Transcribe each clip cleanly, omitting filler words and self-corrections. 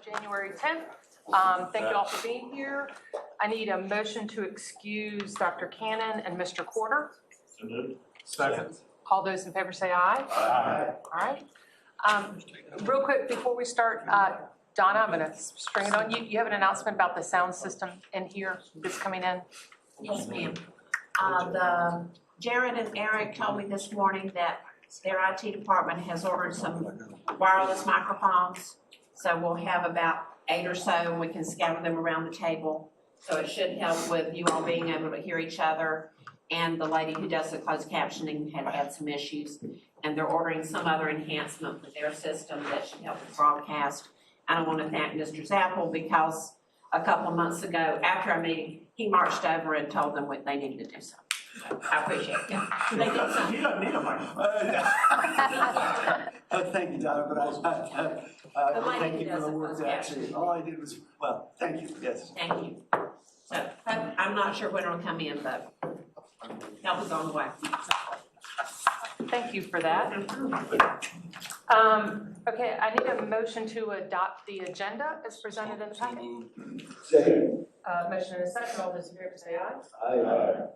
January 10th. Thank you all for being here. I need a motion to excuse Dr. Cannon and Mr. Quarter. So moved. Second. All those in favor say aye. Aye. All right. Real quick, before we start, Donna, I'm gonna string it on you. You have an announcement about the sound system in here that's coming in? Yes, ma'am. Jared and Eric told me this morning that their IT department has ordered some wireless microphones. So we'll have about 8 or so, and we can scatter them around the table. So it should help with you all being able to hear each other. And the lady who does the closed captioning had some issues. And they're ordering some other enhancement for their system that should help with broadcast. And I want to thank Mr. Zapple because a couple of months ago, after our meeting, he marched over and told them what they needed to do something. So I appreciate it. They did something. You don't need a microphone. Thank you, Donna, but thank you for the work that actually, all I did was, well, thank you, yes. Thank you. So I'm not sure when it'll come in, but help is on the way. Thank you for that. Okay, I need a motion to adopt the agenda as presented in the packet. Second. Motion and a second. All those in favor say aye. Aye.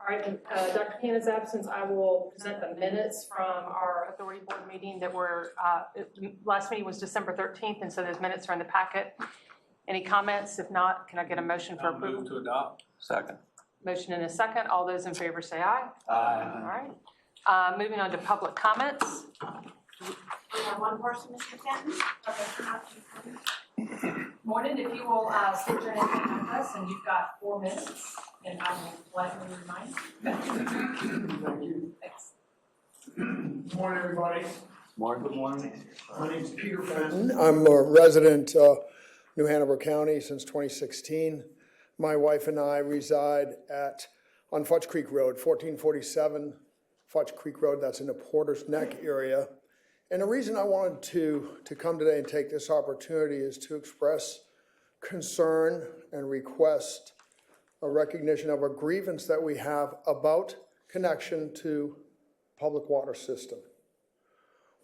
All right, in Dr. Cannon's absence, I will present the minutes from our authority board meeting that were, last meeting was December 13th, and so those minutes are in the packet. Any comments? If not, can I get a motion for approval? Move to adopt. Second. Motion and a second. All those in favor say aye. Aye. All right. Moving on to public comments. We have one person, Mr. Fenton. Morning, if you will state your name and address, and you've got 4 minutes, and I will gladly remind you. Thank you. Thanks. Good morning, everybody. Good morning. My name is Peter Fenton. I'm a resident of New Hanover County since 2016. My wife and I reside on Fudge Creek Road, 1447 Fudge Creek Road. That's in the Porter's Neck area. And the reason I wanted to come today and take this opportunity is to express concern and request a recognition of a grievance that we have about connection to public water system.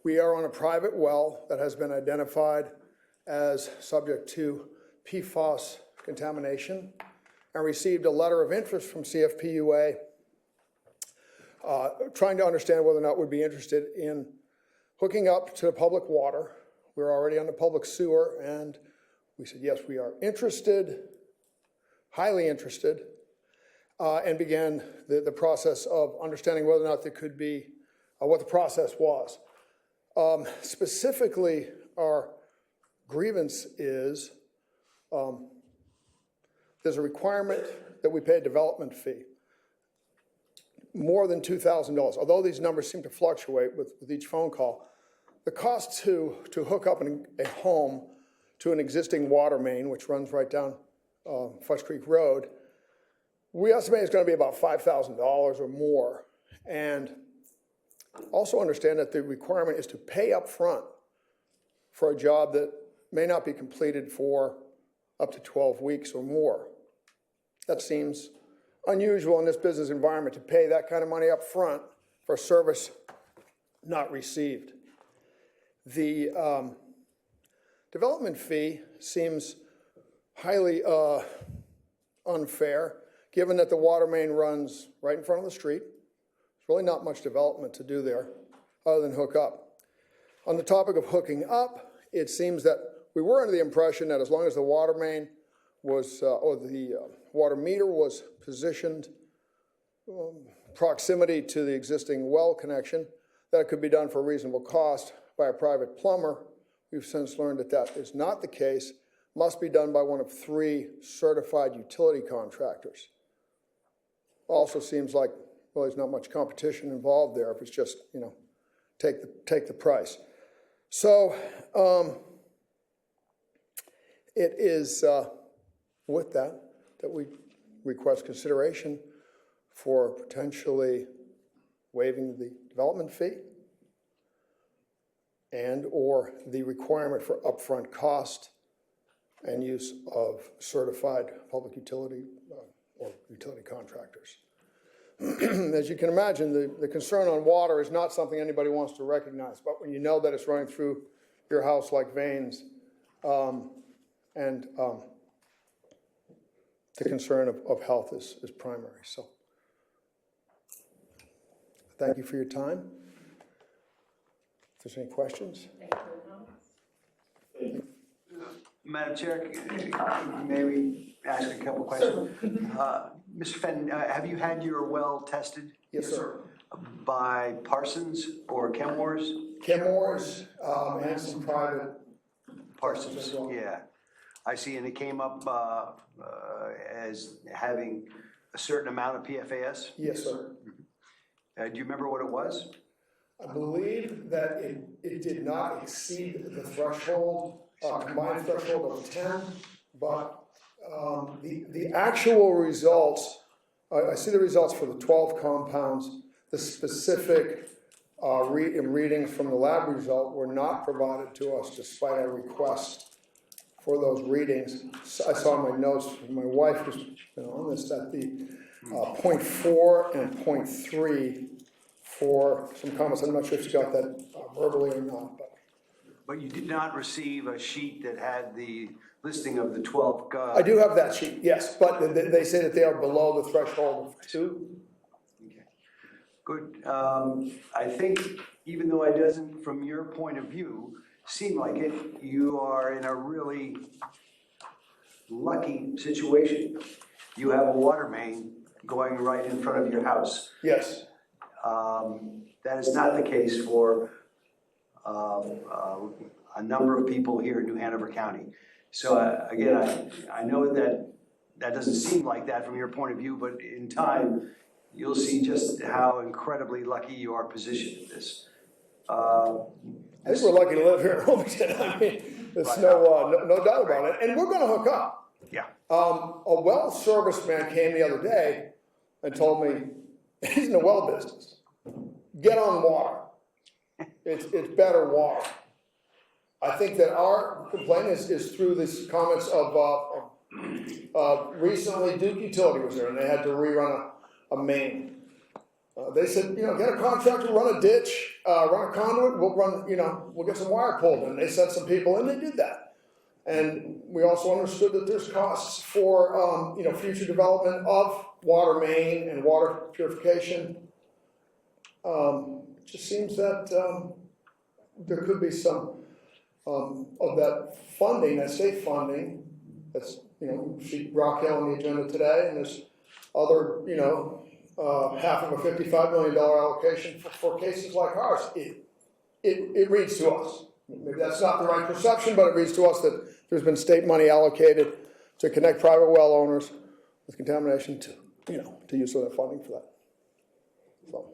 We are on a private well that has been identified as subject to PFAS contamination and received a letter of interest from CFPUA trying to understand whether or not we'd be interested in hooking up to the public water. We're already on the public sewer, and we said, yes, we are interested, highly interested, and began the process of understanding whether or not there could be, what the process was. Specifically, our grievance is there's a requirement that we pay a development fee, more than $2,000. Although these numbers seem to fluctuate with each phone call, the cost to hook up a home to an existing water main, which runs right down Fudge Creek Road, we estimate it's going to be about $5,000 or more. And also understand that the requirement is to pay up front for a job that may not be completed for up to 12 weeks or more. That seems unusual in this business environment to pay that kind of money up front for a service not received. The development fee seems highly unfair, given that the water main runs right in front of the street. There's really not much development to do there other than hook up. On the topic of hooking up, it seems that we were under the impression that as long as the water main was, or the water meter was positioned proximity to the existing well connection, that it could be done for a reasonable cost by a private plumber. We've since learned that that is not the case, must be done by one of 3 certified utility contractors. Also seems like, well, there's not much competition involved there if it's just, take the price. So it is with that we request consideration for potentially waiving the development fee and or the requirement for upfront cost and use of certified public utility or utility contractors. As you can imagine, the concern on water is not something anybody wants to recognize, but when you know that it's running through your house like veins, and the concern of health is primary. So thank you for your time. If there's any questions? Madam Chair, may we ask a couple questions? Mr. Fenton, have you had your well tested? Yes, sir. By Parsons or Kenmore's? Kenmore's and some private. Parsons, yeah. I see, and it came up as having a certain amount of PFAS? Yes, sir. Do you remember what it was? I believe that it did not exceed the threshold, combined threshold of 10, but the actual results, I see the results for the 12 compounds. The specific readings from the lab result were not provided to us despite our request for those readings. I saw in my notes from my wife, who's been on this, that the 0.4 and 0.3 for some comments. I'm not sure if you got that verbally or not. But you did not receive a sheet that had the listing of the 12. I do have that sheet, yes, but they say that they are below the threshold of 2. Okay. Good. I think even though it doesn't, from your point of view, seem like it, you are in a really lucky situation. You have a water main going right in front of your house. Yes. That is not the case for a number of people here in New Hanover County. So again, I know that doesn't seem like that from your point of view, but in time, you'll see just how incredibly lucky you are positioned in this. I think we're lucky to live here in Wilmington. I mean, there's no doubt about it. And we're going to hook up. Yeah. A well service man came the other day and told me he's in the well business. Get on water. It's better water. I think that our complaint is through these comments of recently Duke Utility was there and they had to rerun a main. They said, get a contractor, run a ditch, run a conduit, we'll get some wire pulled. And they sent some people and they did that. And we also understood that there's costs for, future development of water main and water purification. It just seems that there could be some of that funding, that state funding, that's, see Rock Hill on the agenda today, and there's other, half of a $55 million allocation for cases like ours. It reads to us. Maybe that's not the right perception, but it reads to us that there's been state money allocated to connect private well owners with contamination to use some of that funding for that. So.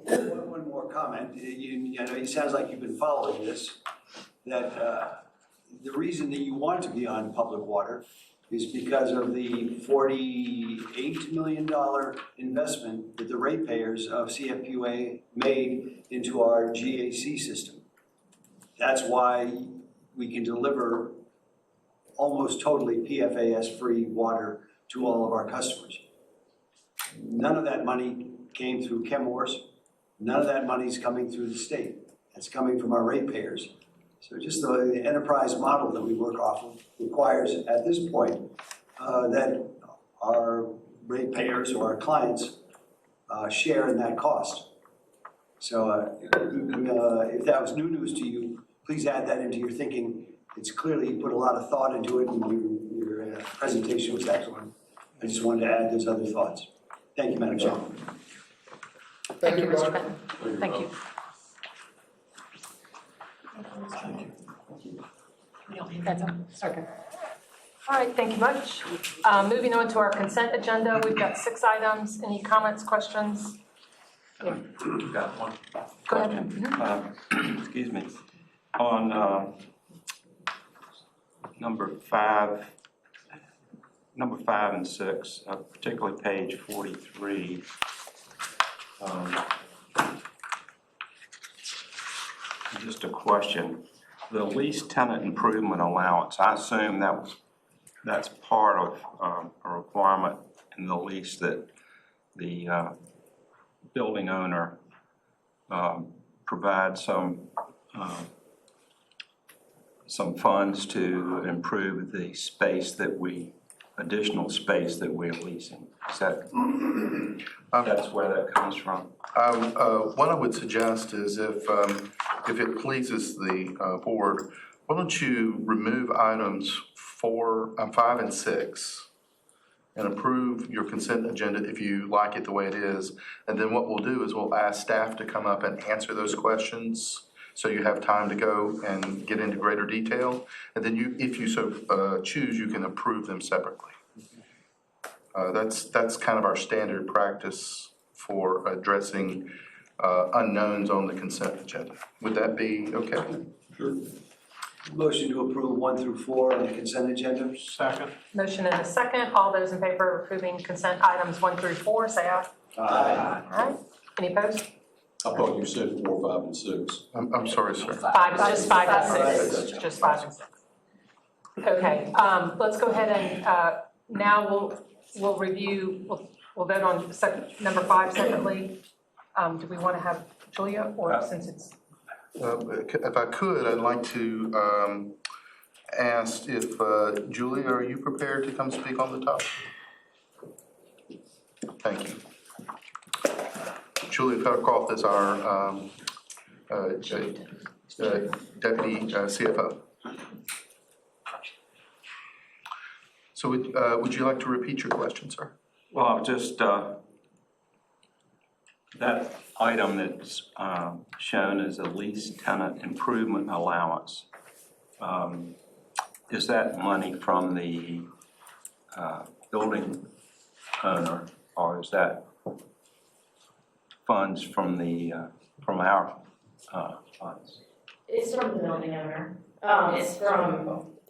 One more comment. It sounds like you've been following this, that the reason that you want to be on public water is because of the $48 million investment that the ratepayers of CFPUA made into our GAC system. That's why we can deliver almost totally PFAS-free water to all of our customers. None of that money came through Kenmore's. None of that money is coming through the state. It's coming from our ratepayers. So just the enterprise model that we work off of requires, at this point, that our ratepayers or our clients share in that cost. So if that was new news to you, please add that into your thinking. It's clearly you put a lot of thought into it, and your presentation was excellent. I just wanted to add those other thoughts. Thank you, Madam Chair. Thank you, Mr. Benton. Thank you. That's okay. All right, thank you much. Moving on to our consent agenda, we've got 6 items. Any comments, questions? Yeah. Got one. Go ahead. Excuse me. On number 5 and 6, particularly page 43. Just a question. The lease tenant improvement allowance, I assume that's part of a requirement in the lease that the building owner some funds to improve the additional space that we're leasing. Is that, that's where that comes from? What I would suggest is if it pleases the board, why don't you remove items 5 and 6 and approve your consent agenda if you like it the way it is. And then what we'll do is we'll ask staff to come up and answer those questions so you have time to go and get into greater detail. And then you, if you so choose, you can approve them separately. That's kind of our standard practice for addressing unknowns on the consent agenda. Would that be okay? Sure. Motion to approve 1 through 4 on the consent agenda. Second. Motion and a second. All those in favor of approving consent items 1 through 4, say aye. Aye. All right. Any opposed? I thought you said 4, 5, and 6. I'm sorry, sir. 5, just 5 and 6. Just 5 and 6. Okay, let's go ahead and now we'll review, we'll vote on number 5 separately. Do we want to have Julia, or since it's? If I could, I'd like to ask if, Julie, are you prepared to come speak on the topic? Thank you. Julie Peppercoff is our deputy CFO. So would you like to repeat your question, sir? Well, just that item that's shown as a lease tenant improvement allowance, is that money from the building owner, or is that funds from from our funds? It's from the building owner.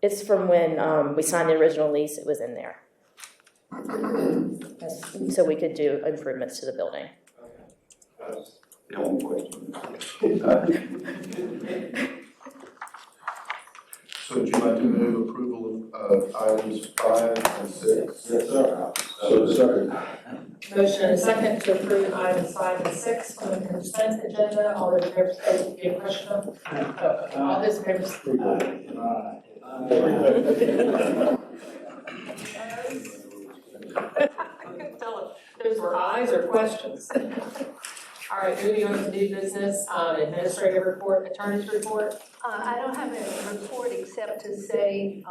It's from when we signed the original lease, it was in there. So we could do improvements to the building. The only question. So would you like to move approval of items 5 and 6? Yes, sir. So, sir. Motion and a second to approve items 5 and 6 on the consent agenda. All those in favor, do you have a question? All those in favor. I couldn't tell if those were ayes or questions. All right, moving on to new business, administrative report, attorney's report. I don't have a report except to say,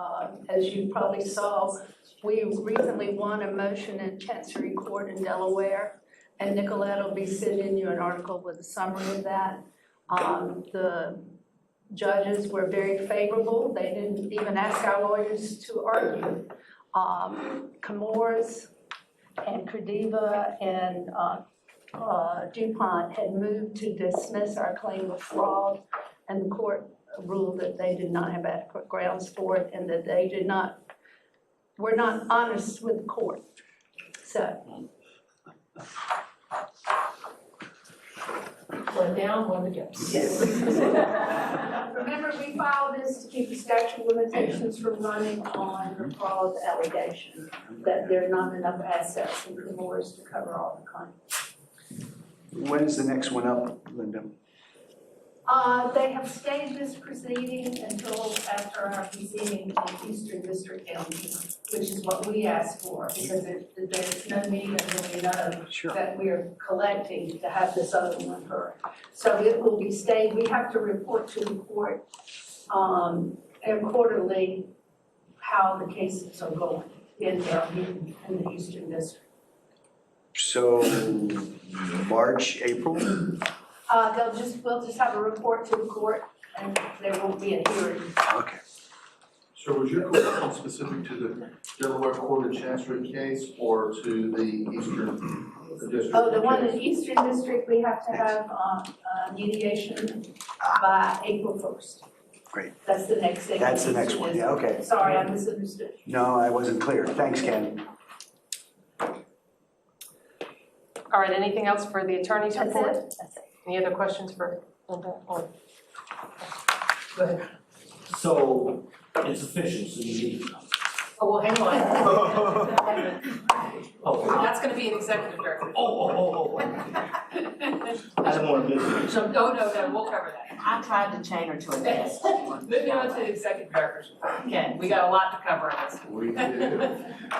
as you probably saw, we recently won a motion in Chancery Court in Delaware, and Nicolette will be sending you an article with a summary of that. The judges were very favorable. They didn't even ask our lawyers to argue. Camorras and Crediva and DuPont had moved to dismiss our claim of fraud, and the court ruled that they did not have adequate grounds for it and that they were not honest with the court. So. One down, one to go. Yes. Remember, we filed this to keep the statute of limitations from running on the fraud allegation, that there are not enough assets in Camorras to cover all the claims. When is the next one up, Linda? They have stayed this proceeding until after our proceeding in Eastern District County, which is what we asked for, because there's no need until we know that we're collecting to have this other one heard. So it will be stayed. We have to report to the court quarterly how the cases are going in the Eastern District. So March, April? We'll just have a report to the court, and there won't be a hearing. Okay. So was your question specific to the Delaware Court of Chancery case or to the Eastern District? Oh, the one in Eastern District, we have to have mediation by April 1st. Great. That's the next thing. That's the next one, yeah, okay. Sorry, I misunderstood. No, I wasn't clear. Thanks, Ken. All right, anything else for the attorney's That's report? it. That's it. Any other questions for Linda? Go ahead. So it's official, so you need to know. Oh, well, hang on. Oh, That's gonna be an executive director. I didn't want to miss So, no, we'll cover that. I tried to chain her to a desk. Moving on to the executive director's report. Okay, we got a lot to cover on this. We do.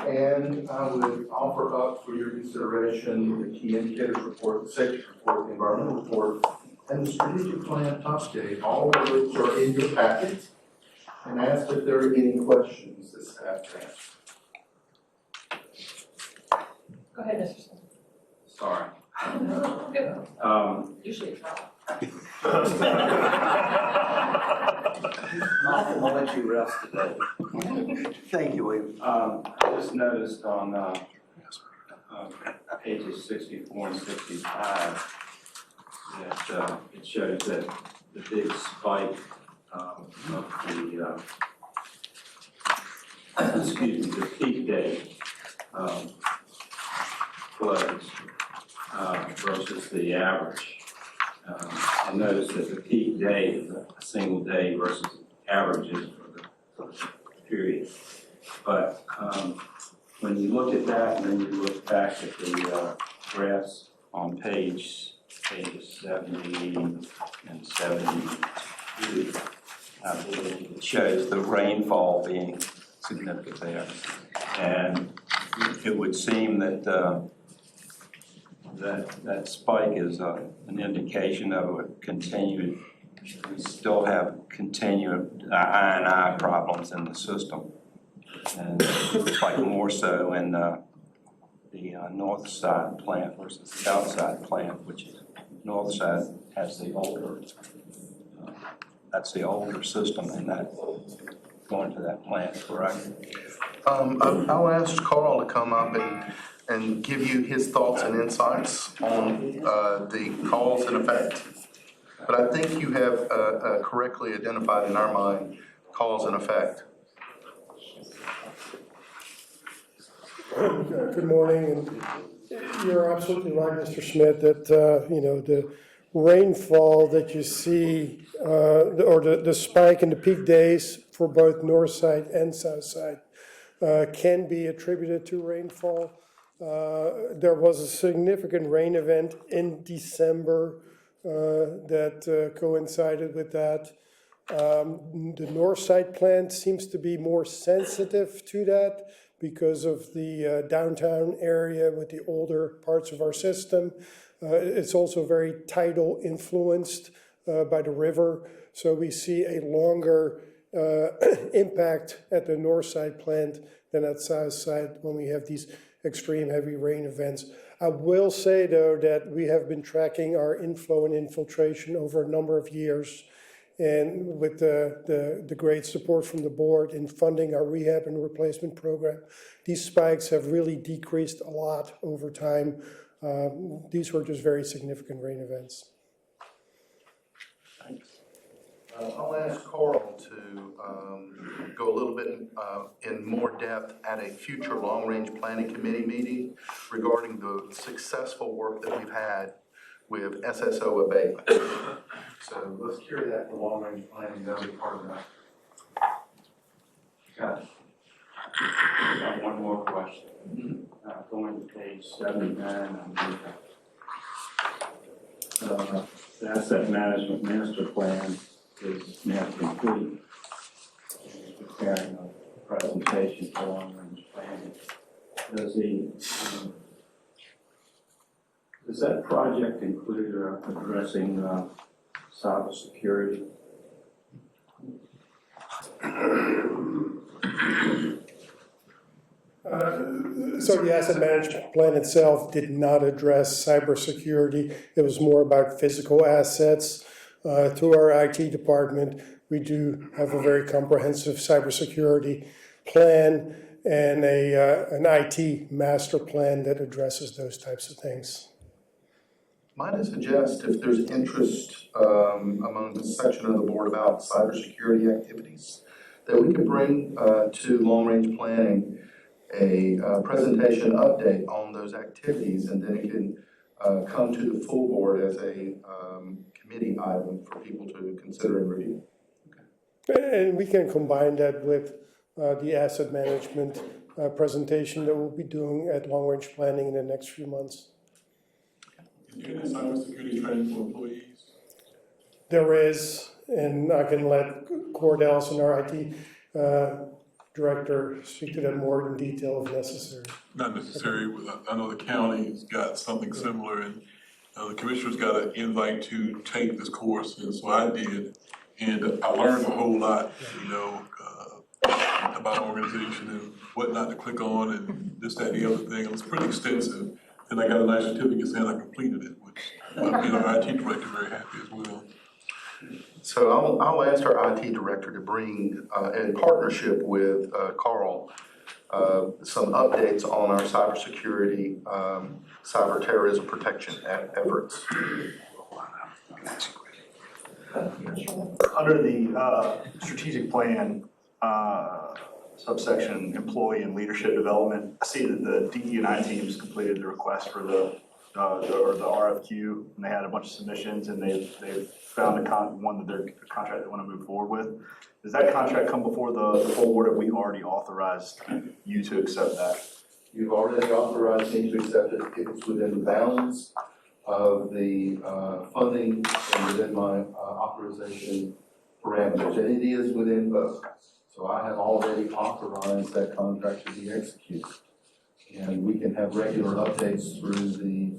And I would offer up for your consideration the key indicators report, the safety report, the environmental report, and the strategic plan update, all of which are in your packet. And ask if there are any questions that staff has. Go ahead, Mr. Smith. Sorry. Usually it's not. Nothing will let you rest today. Thank you, William. I just noticed on pages 64 and 65 that it shows that the big spike of the, excuse me, the peak day floods versus the average. I noticed that the peak day is a single day versus averages for the period. But when you look at that and then you look back at the graphs on pages 70 and 72, I believe it shows the rainfall being significant there. And it would seem that that spike is an indication of a continued, we still have continued I&I problems in the system. And it's like more so in the north side plant versus the south side plant, which is north side has the older, that's the older system, and that going to that plant, correct? I'll ask Carl to come up and give you his thoughts and insights on the cause and effect. But I think you have correctly identified in our mind cause and effect. Good morning, and you're absolutely right, Mr. Schmidt, that the rainfall that you see, or the spike in the peak days for both north side and south side, can be attributed to rainfall. There was a significant rain event in December that coincided with that. The north side plant seems to be more sensitive to that because of the downtown area with the older parts of our system. It's also very tidal influenced by the river, so we see a longer impact at the north side plant than at south side when we have these extreme heavy rain events. I will say, though, that we have been tracking our inflow and infiltration over a number of years, and with the great support from the board in funding our rehab and replacement program, these spikes have really decreased a lot over time. These were just very significant rain events. Thanks. I'll ask Carl to go a little bit in more depth at a future long-range planning committee meeting regarding the successful work that we've had with SSO abatement. So let's carry that to long-range planning, that'll be part of that. Got one more question. Going to page 79, the asset management master plan is now complete. Preparing a presentation for long-range planning. Does that project include addressing cybersecurity? So the asset management plan itself did not address cybersecurity. It was more about physical assets. Through our IT department, we do have a very comprehensive cybersecurity plan and an IT master plan that addresses those types of things. Might I suggest, if there's interest among the section of the board about cybersecurity activities, that we could bring to long-range planning a presentation update on those activities, and then it can come to the full board as a committee item for people to consider and review. Okay. And we can combine that with the asset management presentation that we'll be doing at long-range planning in the next few months. You're doing cybersecurity training for employees? there is, and I can let Cord Ellison, our IT director, speak to that more in detail if necessary. Not necessary. I know the county's got something similar, and the commissioner's got an invite to take this course, and so I did. And I learned a whole lot, about organization and what not to click on and this, that, and the other thing. It was pretty extensive. And I got a nice certificate saying I completed it, which our IT director very happy as well. So I'll ask our IT director to bring, in partnership with Carl, some updates on our cybersecurity, cyber terrorism protection efforts. Under the strategic plan, subsection employee and leadership development, I see that the DE&I teams completed the request for the RFQ, and they had a bunch of submissions, and they've found one that they're a contract they want to move forward with. Does that contract come before the full board, or we already authorized you to accept that? You've already authorized me to accept it if it's within the bounds of the funding and within my authorization parameters, and it is within both. So I have already authorized that contract to be executed. And we can have regular updates through the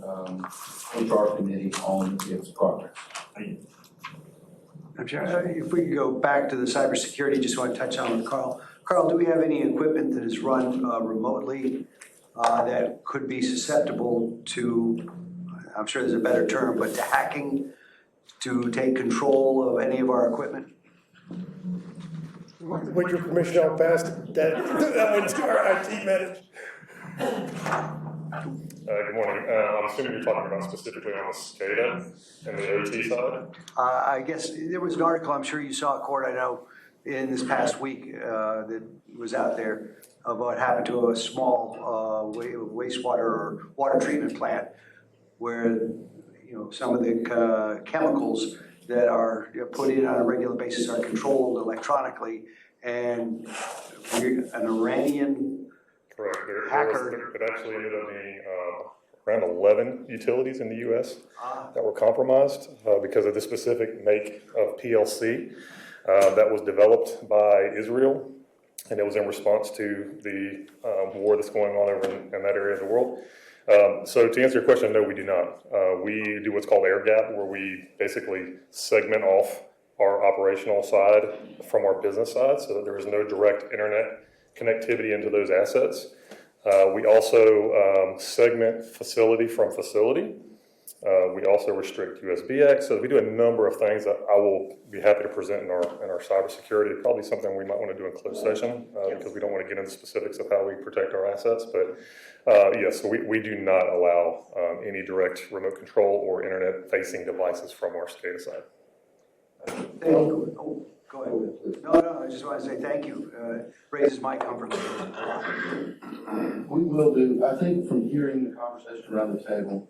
HR committee on its progress. I'm sure, if we could go back to the cybersecurity, just want to touch on with Carl. Carl, do we have any equipment that is run remotely that could be susceptible to, I'm sure there's a better term, but to hacking, to take control of any of our equipment? With your permission, I'll pass that to our IT manager. Good morning. I'm assuming you're talking about specifically on the SCADA and the OT side? I guess there was an article, I'm sure you saw it, Court, I know, in this past week that was out there of what happened to a small wastewater or water treatment plant where, some of the chemicals that are put in on a regular basis are controlled electronically, and an Iranian hacker. It actually ended up being around 11 utilities in the U.S. That were compromised because of the specific make of PLC that was developed by Israel, and it was in response to the war that's going on over in that area of the world. So to answer your question, no, we do not. We do what's called air gap, where we basically segment off our operational side from our business side so that there is no direct internet connectivity into those assets. We also segment facility from facility. We also restrict USB access. So we do a number of things that I will be happy to present in our cybersecurity. Probably something we might want to do in closed session because we don't want to get into specifics of how we protect our assets. But yes, so we do not allow any direct remote control or internet-facing devices from our SCADA side. Thank you. Oh, go ahead. No, I just want to say thank you. Raises my comfort. We will do, I think from hearing the conversation around the table,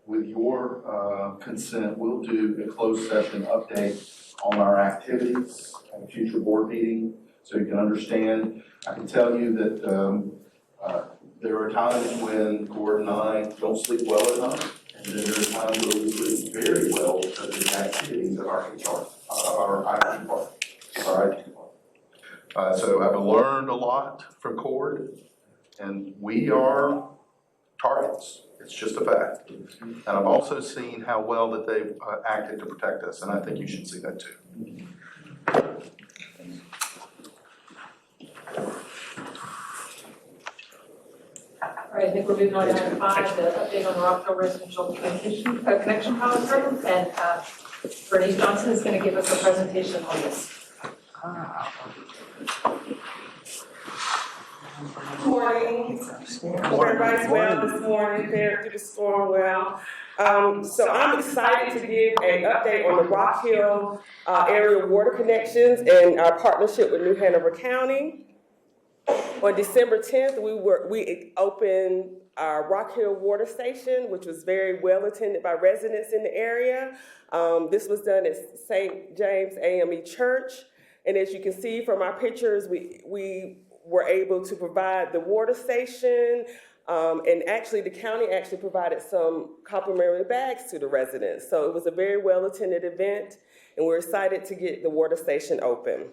with your consent, we'll do a closed session update on our activities at a future board meeting so you can understand. I can tell you that there are times when Gord and I don't sleep well at night, and then there are times where we sleep very well because of the activities of our HR, our IT department. So I've learned a lot from Cord, and we are targets. It's just a fact. And I've also seen how well that they've acted to protect us, and I think you should see that too. All right, I think we're moving on to item 5, the update on the Rockville Residential Connection Pilot Program, and Bernice Johnson is going to give us a presentation on this. Good morning. Hope everybody's well this morning, fared through the storm well. So I'm excited to give an update on the Rock Hill area water connections and our partnership with New Hanover County. On December 10th, we opened our Rock Hill Water Station, which was very well attended by residents in the area. This was done at St. James AME Church. And as you can see from our pictures, we were able to provide the water station, and actually the county provided some complimentary bags to the residents. So it was a very well attended event. and we're excited to get the water station open.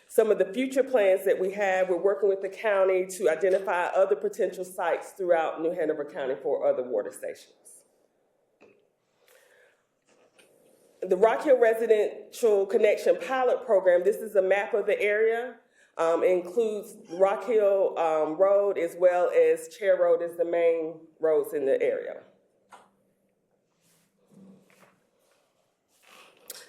Some of the future plans that we have, we're working with the county to identify other potential sites throughout New Hanover County for other water stations. The Rock Hill Residential Connection Pilot Program, this is a map of the area. It includes Rock Hill Road as well as Chair Road as the main roads in the area.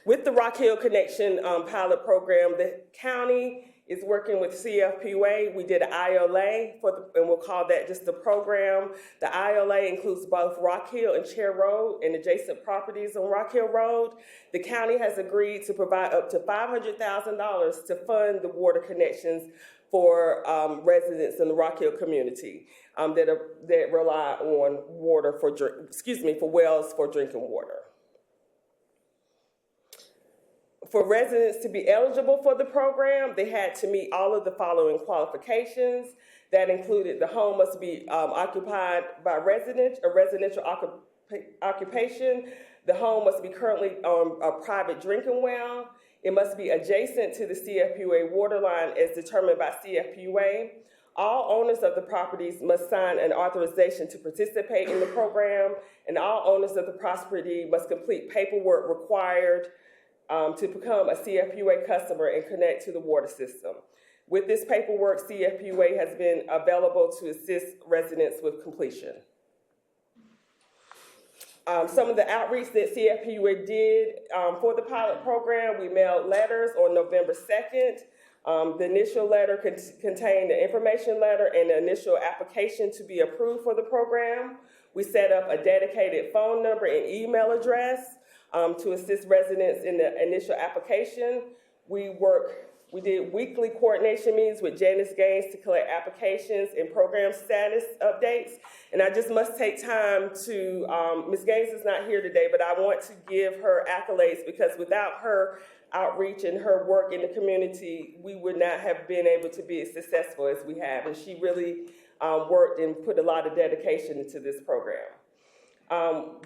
With the Rock Hill Connection Pilot Program, the county is working with CFPUA. We did an ILA and we'll call that just the program. The ILA includes both Rock Hill and Chair Road and adjacent properties on Rock Hill Road. The county has agreed to provide up to $500,000 to fund the water connections for residents in the Rock Hill community that rely on water for wells for drinking water. For residents to be eligible for the program, they had to meet all of the following qualifications. That included the home must be occupied by a residential occupation. The home must be currently on a private drinking well. It must be adjacent to the CFPUA water line as determined by CFPUA. All owners of the properties must sign an authorization to participate in the program, and all owners of the property must complete paperwork required to become a CFPUA customer and connect to the water system. With this paperwork, CFPUA has been available to assist residents with completion. Some of the outreach that CFPUA did for the pilot program, we mailed letters on November 2nd. The initial letter contained the information letter and the initial application to be approved for the program. We set up a dedicated phone number and email address to assist residents in the initial application. We did weekly coordination meetings with Janice Gaines to collect applications and program status updates. And I just must take time to, Ms. Gaines is not here today, but I want to give her accolades because without her outreach and her work in the community, we would not have been able to be as successful as we have. And she really worked and put a lot of dedication into this program.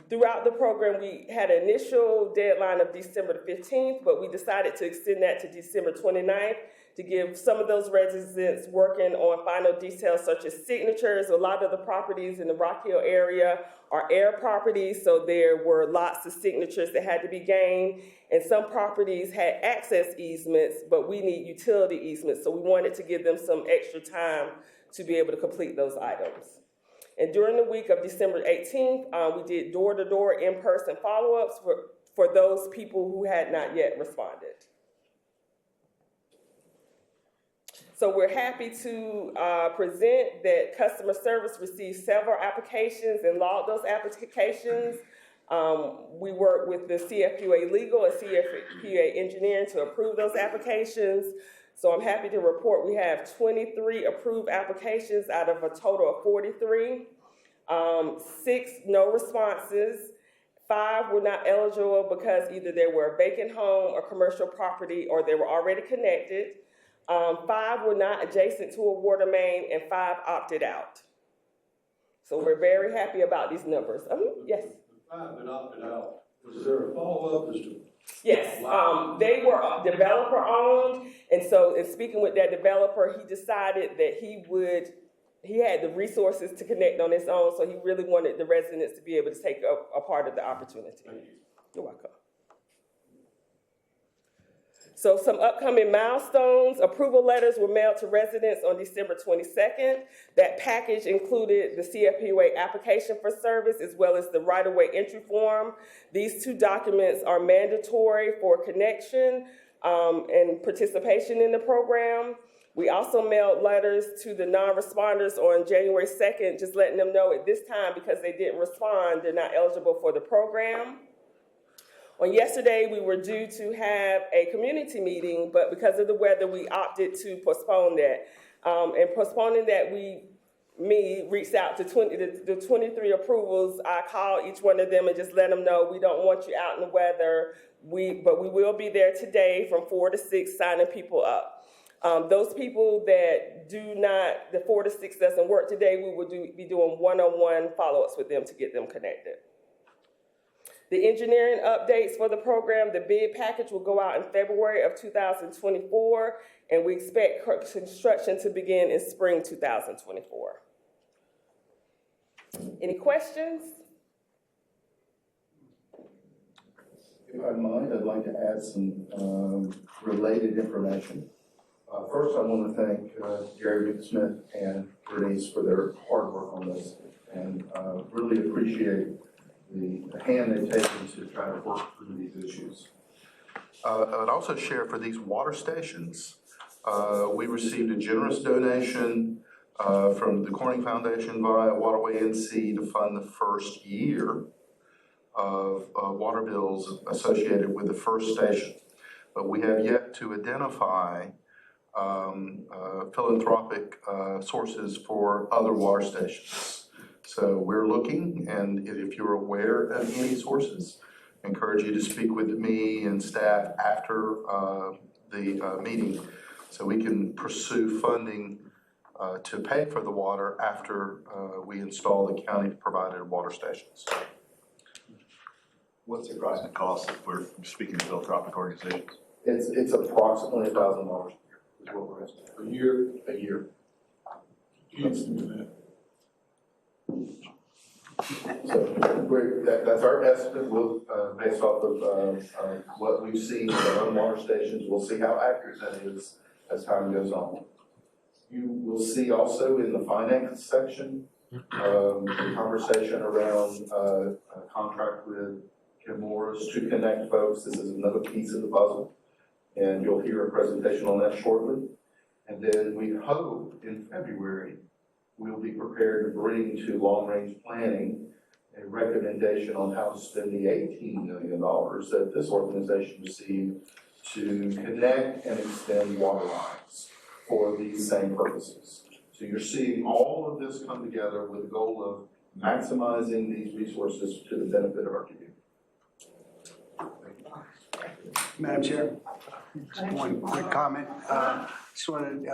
Throughout the program, we had an initial deadline of December the 15th, but we decided to extend that to December 29th to give some of those residents working on final details such as signatures. A lot of the properties in the Rock Hill area are air properties, so there were lots of signatures that had to be gained, and some properties had access easements, but we need utility easements, so we wanted to give them some extra time to be able to complete those items. And during the week of December 18th, we did door-to-door in-person follow-ups for those people who had not yet responded. So we're happy to present that customer service received several applications and logged those applications. We worked with the CFPUA legal and CFPUA engineering to approve those applications. So I'm happy to report we have 23 approved applications out of a total of 43. 6 no responses. 5 were not eligible because either they were a vacant home or commercial property or they were already connected. 5 were not adjacent to a water main and 5 opted out. So we're very happy about these numbers. Yes? The 5 that opted out, was there a follow-up as to? Yes, they were developer owned, and so in speaking with that developer, he decided that he had the resources to connect on his own, so he really wanted the residents to be able to take a part of the opportunity. You're welcome. So some upcoming milestones. Approval letters were mailed to residents on December 22nd. That package included the CFPUA application for service as well as the right-of-way entry form. These 2 documents are mandatory for connection and participation in the program. We also mailed letters to the non-responders on January 2nd, just letting them know at this time because they didn't respond, they're not eligible for the program. On yesterday, we were due to have a community meeting, but because of the weather, we opted to postpone that. And postponing that, we reached out to the 23 approvals. I called each one of them and just let them know we don't want you out in the weather, but we will be there today from 4 to 6 signing people up. Those people that the 4 to 6 doesn't work today, we will be doing one-on-one follow-ups with them to get them connected. The engineering updates for the program, the bid package will go out in February of 2024, and we expect construction to begin in spring 2024. Any questions? If I might, I'd like to add some related information. First, I want to thank Gary Smith and Bernice for their hard work on this, and really appreciate the hand they've taken to try to work through these issues. I'd also share for these water stations, we received a generous donation from the Corning Foundation via Waterway NC to fund the first year of water bills associated with the first station. But we have yet to identify philanthropic sources for other water stations. So we're looking, and if you're aware of any sources, I encourage you to speak with me and staff after the meeting so we can pursue funding to pay for the water after we install the county-provided water stations. What's the approximate cost if we're speaking to philanthropic organizations? It's approximately $1,000 is what we're estimating. A year? A year. So that's our estimate. We'll, based off of what we've seen in our water stations, we'll see how accurate that is as time goes on. You will see also in the finance section a conversation around a contract with Kim Morris to connect folks. This is another piece of the puzzle, and you'll hear a presentation on that shortly. And then we hope in February we'll be prepared to bring to long-range planning a recommendation on how to spend the $18 million that this organization received to connect and extend water lines for these same purposes. So you're seeing all of this come together with the goal of maximizing these resources to the benefit of our community. Madam Chair, just one quick comment. Just wanted,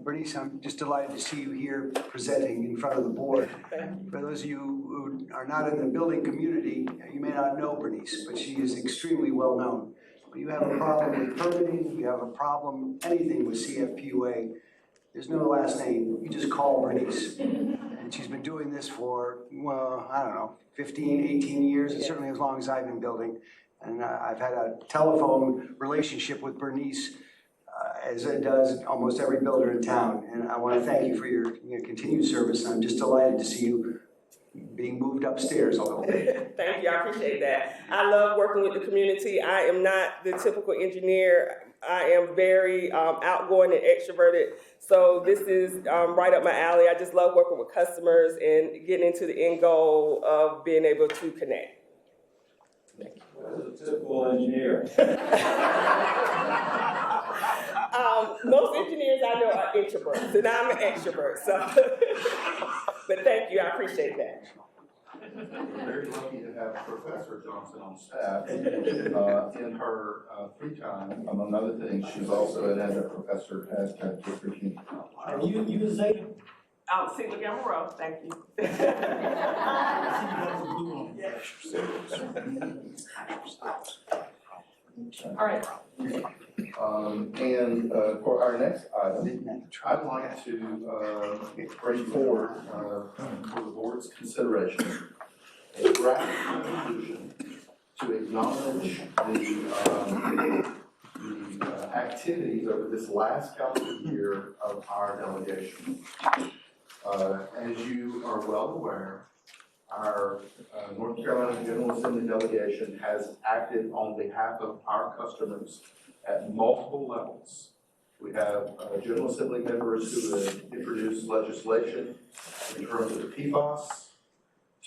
Bernice, I'm just delighted to see you here presenting in front of the board. For those of you who are not in the building community, you may not know Bernice, but she is extremely well known. When you have a problem with permitting, you have a problem, anything with CFPUA, there's no last name, you just call Bernice. And she's been doing this for, well, I don't know, 15, 18 years, and certainly as long as I've been building. And I've had a telephone relationship with Bernice, as it does almost every builder in town. And I want to thank you for your continued service. I'm just delighted to see you being moved upstairs a little bit. Thank you, I appreciate that. I love working with the community. I am not the typical engineer. I am very outgoing and extroverted. So this is right up my alley. I just love working with customers and getting into the end goal of being able to connect. As a typical engineer. Most engineers I know are introverts, and I'm an extrovert. So, but thank you, I appreciate that. We're very lucky to have Professor Johnson on staff. In her free time, among other things, she's also an adjunct professor at District Union. And you the Zeta? Single Gamma Row, thank you. All right. And for our next item, I'd like to bring forward for the board's consideration a draft resolution to acknowledge the activities over this last calendar year of our delegation. As you are well aware, our North Carolina General Assembly delegation has acted on behalf of our customers at multiple levels. We have General Assembly members who have introduced legislation in terms of PFAS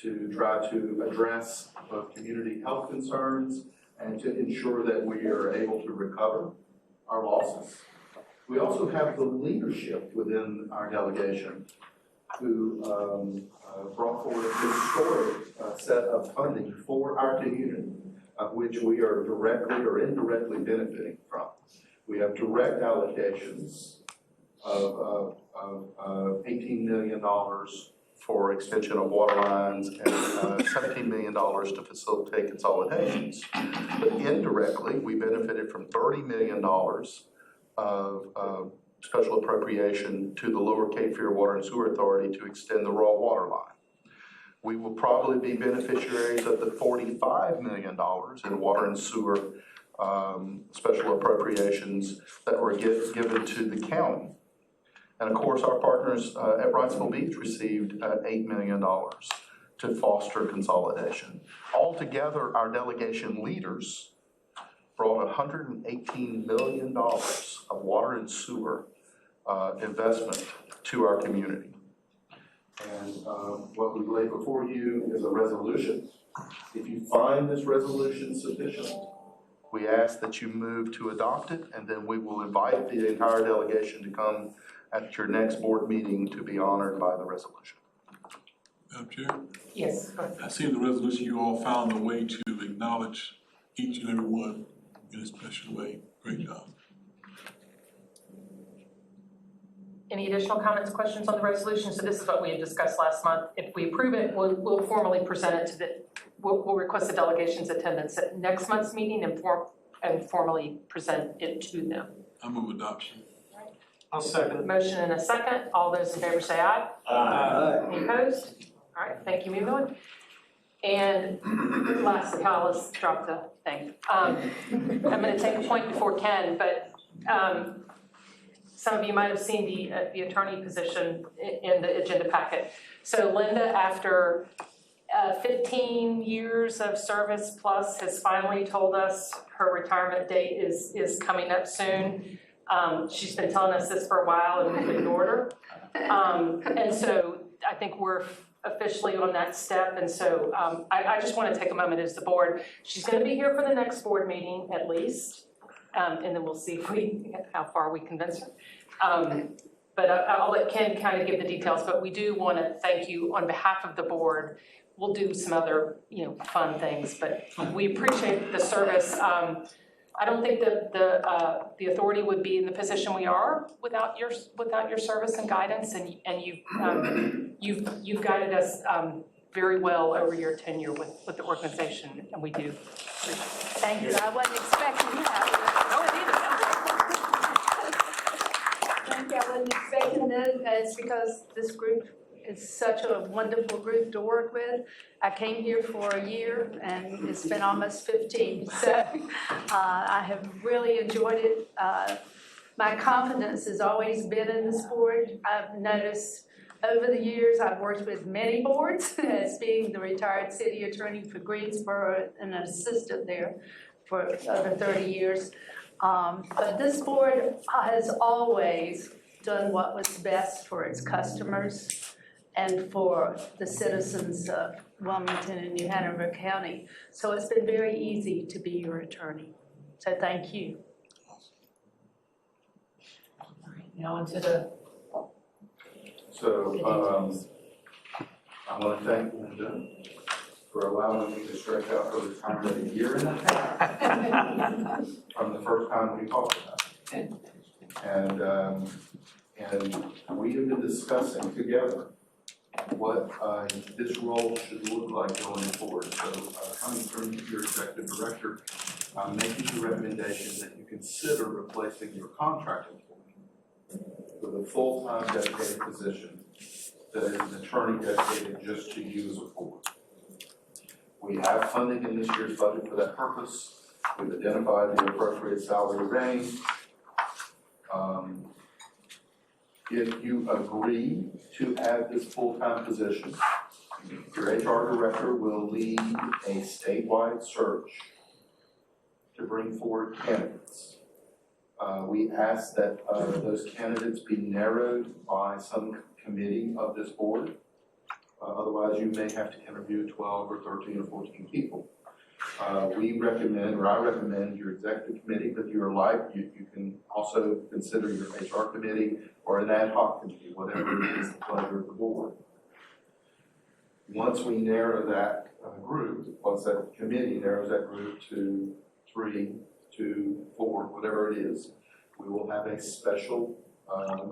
to try to address both community health concerns and to ensure that we are able to recover our losses. We also have the leadership within our delegation who brought forward a historic set of funding for our community, of which we are directly or indirectly benefiting from. We have direct allocations of $18 million for extension of water lines and $17 million to facilitate consolidations. But indirectly, we benefited from $30 million of special appropriation to the Lower Cape Fear Water and Sewer Authority to extend the raw water line. We will probably be beneficiaries of the $45 million in water and sewer special appropriations that were given to the county. And of course, our partners at Wrightsville Beach received $8 million to foster consolidation. Altogether, our delegation leaders brought $118 million of water and sewer investment to our community. And what we lay before you is a resolution. If you find this resolution sufficient, we ask that you move to adopt it, and then we will invite the entire delegation to come at your next board meeting to be honored by the resolution. Madam Chair? Yes, go ahead. I see in the resolution you all found a way to acknowledge each and every one in a special way. Great job. Any additional comments, questions on the resolution? So this is what we had discussed last month. If we approve it, we'll formally present it to we'll request the delegation's attendance at next month's meeting and formally present it to them. I move adoption. I'll second. Motion and a second. All those in favor say aye. Aye. Any opposed? All right, thank you, moving on. And lastly, let's drop the thing. I'm gonna take a point before Ken, but some of you might have seen the attorney position in the agenda packet. So Linda, after 15 years of service plus, has finally told us her retirement date is coming up soon. She's been telling us this for a while and we've ignored her. And so I think we're officially on that step. And so I just want to take a moment as the board. She's going to be here for the next board meeting at least. And then we'll see how far we convince her. But I'll let Ken kind of give the details, but we do want to thank you on behalf of the board. We'll do some other, fun things, but we appreciate the service. I don't think that the authority would be in the position we are without your service and guidance, and you've guided us very well over your tenure with the organization, and we do appreciate it. Thank you. I wasn't expecting that. No, it either. Thank you. I wasn't expecting this. It's because this group is such a wonderful group to work with. I came here for a year and it's been almost 15. So I have really enjoyed it. My confidence has always been in this board. I've noticed over the years I've worked with many boards as being the retired city attorney for Greensboro and an assistant there for over 30 years. But this board has always done what was best for its customers and for the citizens of Wilmington and New Hanover County. So it's been very easy to be your attorney. So thank you. Now into the. So I want to thank Linda for allowing me to stretch out for retirement a year and a half from the first time we talked about it. And we have been discussing together what this role should look like going forward. So coming from your executive director, I'm making the recommendation that you consider replacing your contract employee with a full-time dedicated position that is an attorney dedicated just to you as a board. We have funding in this year's budget for that purpose. We've identified the appropriate salary range. If you agree to add this full-time position, your HR director will lead a statewide search to bring forward candidates. We ask that those candidates be narrowed by some committee of this board. Otherwise, you may have to interview 12 or 13 or 14 people. We recommend, or I recommend, your executive committee, but you can also consider your HR committee or an ad hoc committee, whatever it is the pleasure of the board. Once we narrow that group, once that committee narrows that group to 3, 2, 4, whatever it is, we will have a special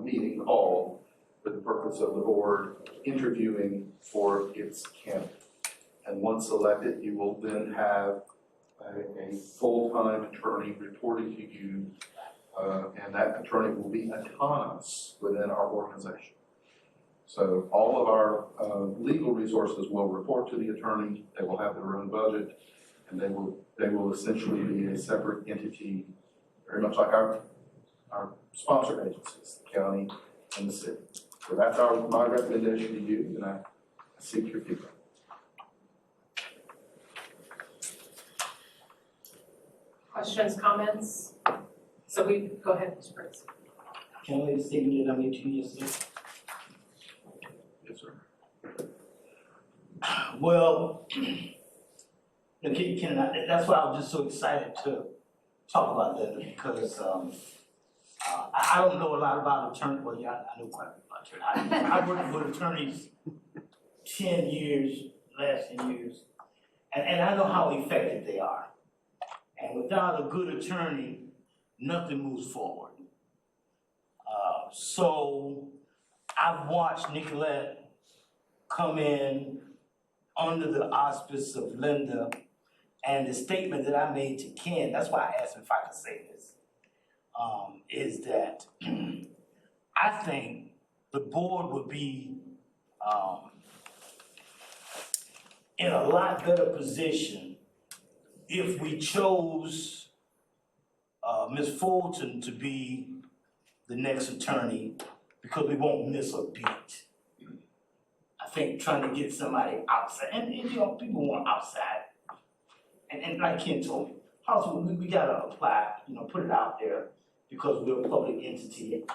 meeting called for the purpose of the board interviewing for its candidate. And once elected, you will then have a full-time attorney reporting to you, and that attorney will be autonomous within our organization. So all of our legal resources will report to the attorney. They will have their own budget, and they will essentially be a separate entity, very much like our sponsor agencies, the county and the city. So that's my recommendation to you, and I seek your feedback. Questions, comments? So go ahead, Mr. Briggs. Can we statement that I made 2 years ago? Yes, sir. Well, that's why I was just so excited to talk about that, because I don't know a lot about attorneys. Well, yeah, I know quite a bit about attorneys. I worked with attorneys 10 years, last 10 years, and I know how effective they are. And without a good attorney, nothing moves forward. So I've watched Nicolette come in under the auspice of Linda, and the statement that I made to Ken, that's why I asked him if I could say this, is that I think the board would be in a lot better position if we chose Ms. Fulton to be the next attorney, because we won't miss a beat. I think trying to get somebody outside, and you know, people want outside. And like Ken told me, also we gotta apply, you know, put it out there, because we're a public entity.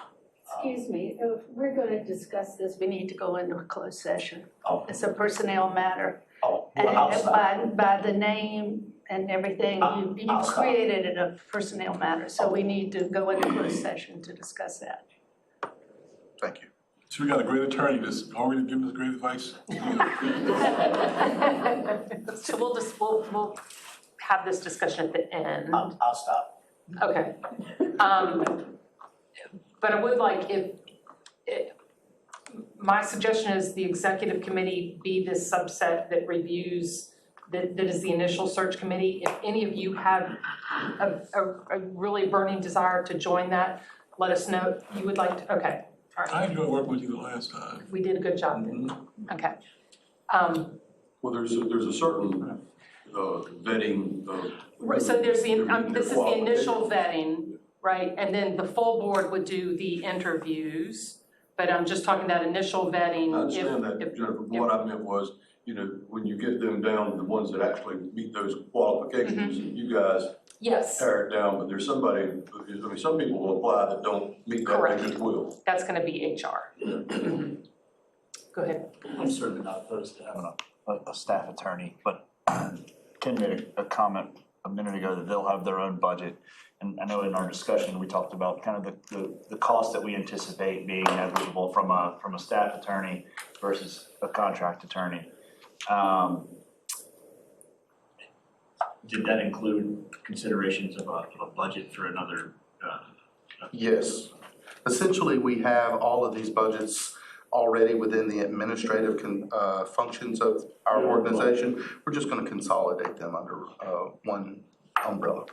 Excuse me, if we're gonna discuss this, we need to go into a closed session. Oh. It's a personnel matter. Oh, And well, outside. by the name and everything, you've outside. created it a personnel matter, so we need to go into closed session to discuss that. Thank you. So we got a great attorney that's already giving us great advice. So we'll have this discussion at the end. I'll stop. Okay. But I would like, my suggestion is the executive committee be this subset that reviews, that is the initial search committee. If any of you have a really burning desire to join that, let us know. You would like to, okay. All right. I enjoyed working with you the last time. We did a good job then. Okay. Well, there's a certain vetting. So there's this is the initial vetting, right? And then the full board would do the interviews, but I'm just talking that initial vetting. I understand that, Jennifer, but what I meant was, you know, when you get them down to the ones that actually meet those qualifications, you guys Yes. tear it down, but there's somebody, I mean, some people will apply that don't meet that, Correct. they just will. That's gonna be HR. Go ahead. I'm certainly not opposed to having a staff attorney, but Ken made a comment a minute ago that they'll have their own budget. And I know in our discussion, we talked about kind of the cost that we anticipate being negligible from a staff attorney versus a contract attorney. Did that include considerations of a budget for another? Yes. Essentially, we have all of these budgets already within the administrative functions of our organization. We're just going to consolidate them under one umbrella.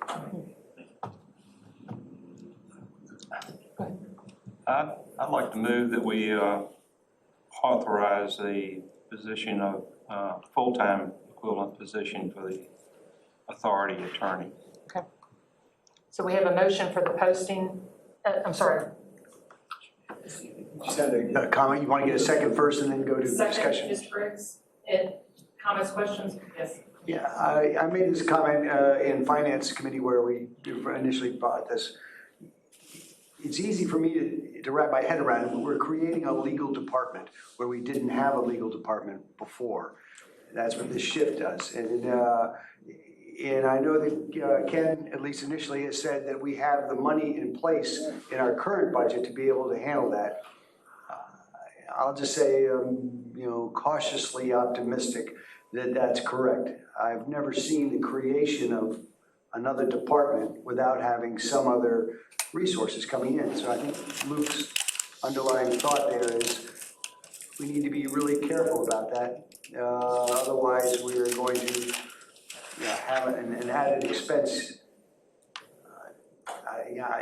I'd like to move that we authorize the position of full-time equivalent position for the authority attorney. Okay. So we have a motion for the posting. I'm sorry. Just had a comment, you want to get a second first and then go to the discussion? Second, Ms. Briggs. Comments, questions? Yes. Yeah, I made this comment in Finance Committee where we initially bought this. It's easy for me to wrap my head around it, but we're creating a legal department where we didn't have a legal department before. That's what this shift does. And I know that Ken, at least initially, has said that we have the money in place in our current budget to be able to handle that. I'll just say, cautiously optimistic that that's correct. I've never seen the creation of another department without having some other resources coming in. So I think Luke's underlying thought there is we need to be really careful about that. Otherwise, we're going to have an added expense.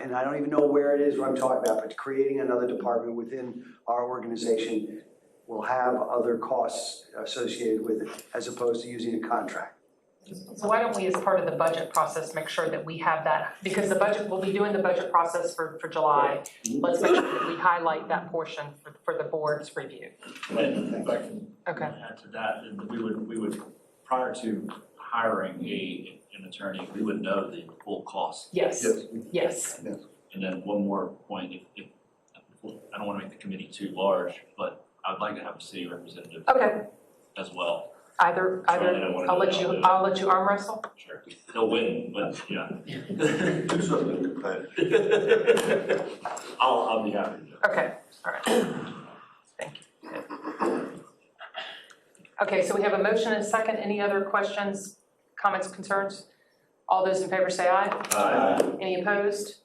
And I don't even know where it is, what I'm talking about, but creating another department within our organization will have other costs associated with it, as opposed to using a contract. So why don't we, as part of the budget process, make sure that we have that, because the budget, we'll be doing the budget process for July. Let's make sure that we highlight that portion for the board's review. And if I can Okay. add to that, we would, prior to hiring an attorney, we would know the full cost. Yes. Yes. And then one more point, if I don't want to make the committee too large, but I'd like to have a city representative Okay. as well. Either, I'll let you arm wrestle. Sure, he'll win, but yeah. Do something competitive. I'll be happy to. Okay, all right. Thank you. Okay, so we have a motion and a second. Any other questions, comments, concerns? All those in favor say aye. Aye. Any opposed?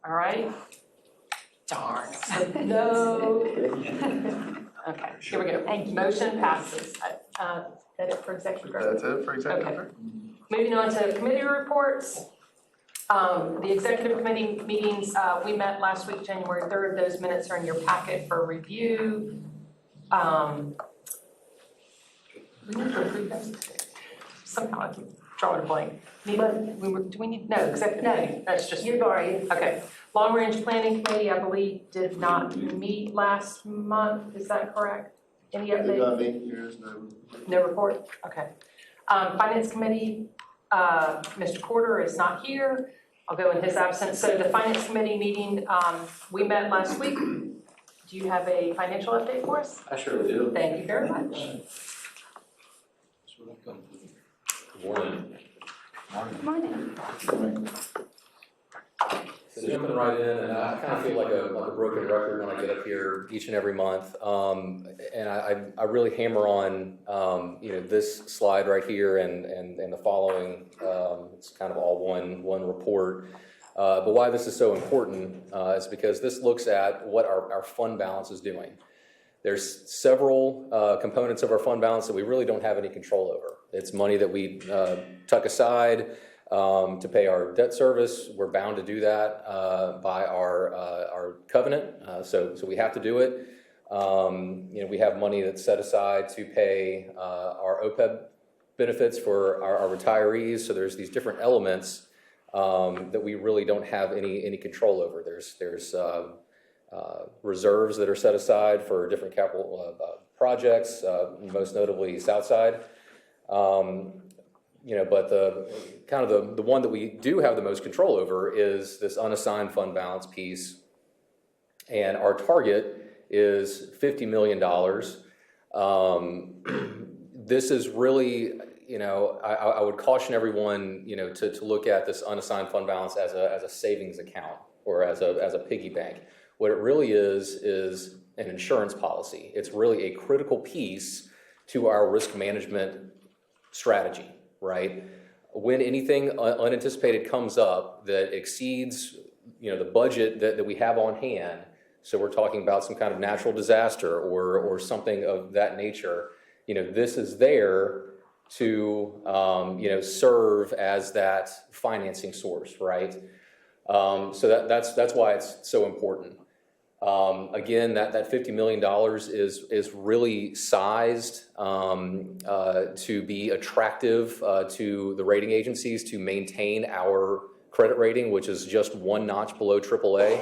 All right. Darn. No. Okay, here we go. Motion passes. That's it for executive. That's it for executive. Okay. Moving on to committee reports. The executive committee meetings, we met last week, January 3rd. Those minutes are in your packet for review. We need to approve those. Somehow I keep drawing a blank. Do we need, no, no, that's just. You've already. Okay. Long Range Planning Committee, I believe, did not meet last month. Is that correct? Any update? No report? Okay. Finance Committee, Mr. Porter is not here. I'll go in his absence. So the Finance Committee meeting, we met last week. Do you have a financial update for us? I sure do. Thank you very much. Good morning. Morning. So jumping right in, and I kind of feel like a broken record when I get up here each and every month. And I really hammer on this slide right here and the following. It's kind of all one report. But why this is so important is because this looks at what our fund balance is doing. There's several components of our fund balance that we really don't have any control over. It's money that we tuck aside to pay our debt service. We're bound to do that by our covenant, so we have to do it. We have money that's set aside to pay our OPEB benefits for our retirees. So there's these different elements that we really don't have any control over. There's reserves that are set aside for different capital projects, most notably Southside. But the one that we do have the most control over is this unassigned fund balance piece, and our target is $50 million. This is really, I would caution everyone, to look at this unassigned fund balance as a savings account or as a piggy bank. What it really is an insurance policy. It's really a critical piece to our risk management strategy, right? When anything unanticipated comes up that exceeds, the budget that we have on hand, so we're talking about some kind of natural disaster or something of that nature, this is there to, serve as that financing source, right? So that's why it's so important. Again, that $50 million is really sized to be attractive to the rating agencies to maintain our credit rating, which is just one notch below AAA.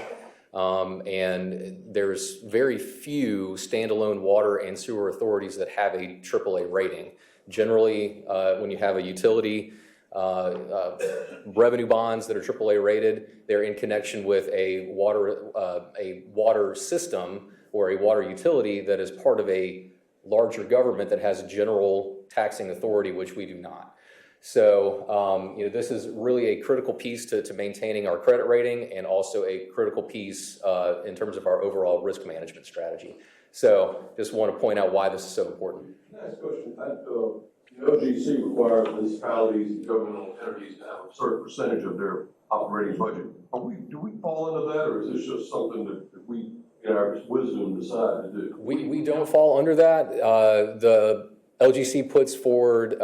And there's very few standalone water and sewer authorities that have a AAA rating. Generally, when you have a utility, revenue bonds that are AAA rated, they're in connection with a water system or a water utility that is part of a larger government that has general taxing authority, which we do not. So this is really a critical piece to maintaining our credit rating and also a critical piece in terms of our overall risk management strategy. So just want to point out why this is so important. Next question. The OGC requires municipalities and governmental entities to have a certain percentage of their operating budget. Do we fall into that, or is this just something that we in our wisdom, decide to do. We don't fall under that. The LGC puts forward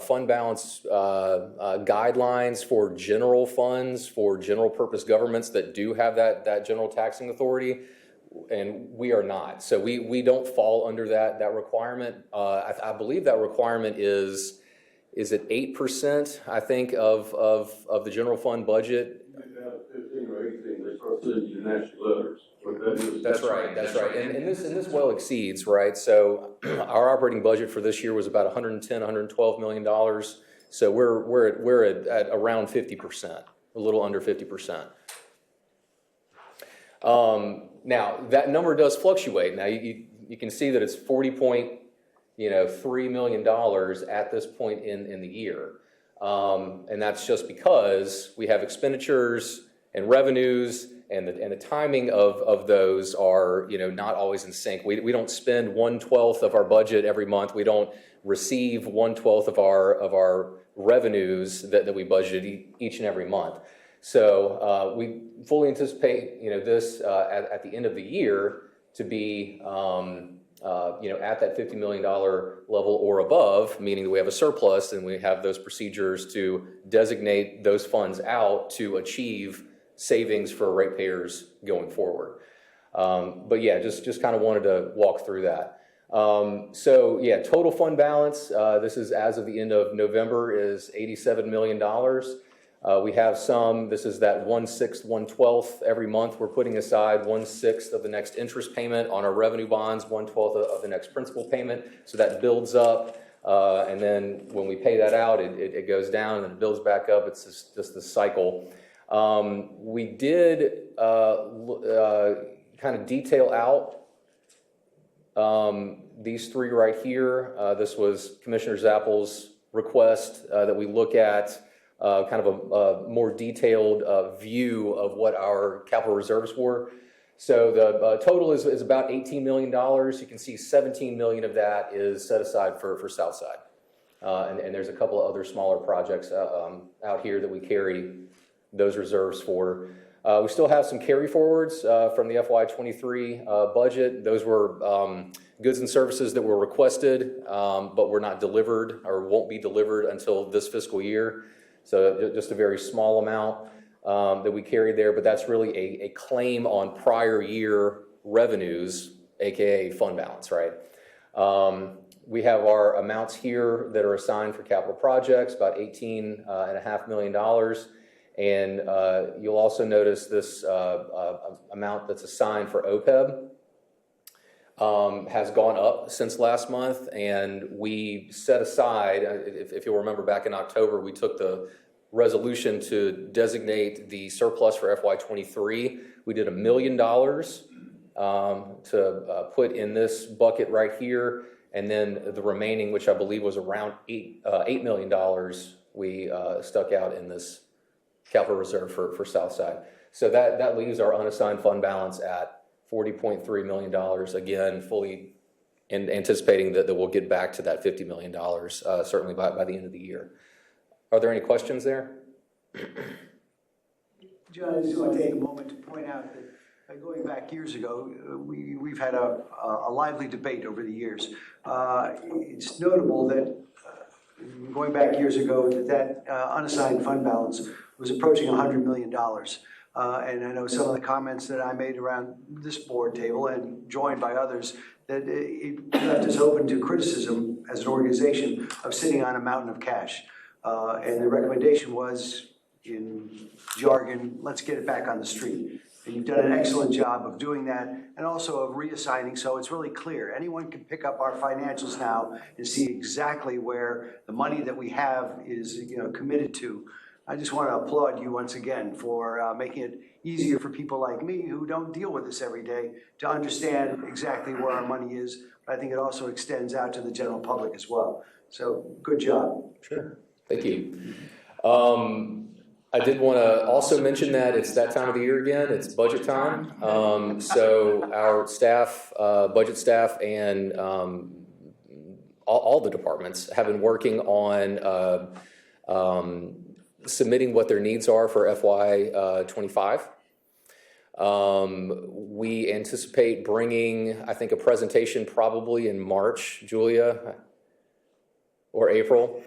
fund balance guidelines for general funds, for general purpose governments that do have that general taxing authority, and we are not. So we don't fall under that requirement. I believe that requirement is it 8%, I think, of the general fund budget? You could have 15 or 18, they start sending you national letters. But that is. That's right. And this well exceeds, right? So our operating budget for this year was about $110, $112 million. So we're at around 50%, a little under 50%. Now that number does fluctuate. Now you can see that it's $40.3 million at this point in the year. And that's just because we have expenditures and revenues, and the timing of those are not always in sync. We don't spend 1/12 of our budget every month. We don't receive 1/12 of our revenues that we budgeted each and every month. So we fully anticipate this at the end of the year to be at that $50 million level or above, meaning that we have a surplus and we have those procedures to designate those funds out to achieve savings for ratepayers going forward. But yeah, just kind of wanted to walk through that. So yeah, total fund balance, this is as of the end of November, is $87 million. We have this is that 1/6, 1/12 every month. We're putting aside 1/6 of the next interest payment on our revenue bonds, 1/12 of the next principal payment. So that builds up. And then when we pay that out, it goes down and then it builds back up. It's just this cycle. We did kind of detail out these three right here. This was Commissioner Zappel's request that we look at kind of a more detailed view of what our capital reserves were. So the total is about $18 million. You can see 17 million of that is set aside for Southside. And there's a couple of other smaller projects out here that we carry those reserves for. We still have some carry forwards from the FY23 budget. Those were goods and services that were requested, but were not delivered or won't be delivered until this fiscal year. So just a very small amount that we carried there, but that's really a claim on prior year revenues, AKA fund balance, right? We have our amounts here that are assigned for capital projects, about $18.5 million. And you'll also notice this amount that's assigned for OPEB has gone up since last month, and we set aside, if you'll remember back in October, we took the resolution to designate the surplus for FY23. We did $1 million to put in this bucket right here, and then the remaining, which I believe was around $8 million, we stuck out in this capital reserve for Southside. So that leaves our unassigned fund balance at $40.3 million, again, fully anticipating that we'll get back to that $50 million, certainly by the end of the year. Are there any questions there? John, I just want to take a moment to point out that going back years ago, we've had a lively debate over the years. It's notable that going back years ago, that unassigned fund balance was approaching $100 million. And I know some of the comments that I made around this board table and joined by others, that it left us open to criticism as an organization of sitting on a mountain of cash. And the recommendation was, in jargon, let's get it back on the street. And you've done an excellent job of doing that and also of reassigning, so it's really clear. Anyone can pick up our financials now and see exactly where the money that we have is committed to. I just want to applaud you once again for making it easier for people like me who don't deal with this every day to understand exactly where our money is. But I think it also extends out to the general public as well. So good job. Sure. Thank you. I did want to also mention that it's that time of the year again. It's budget time. So our staff, budget staff, and all the departments have been working on submitting what their needs are for FY25. We anticipate bringing, I think, a presentation probably in March, Julia, or April.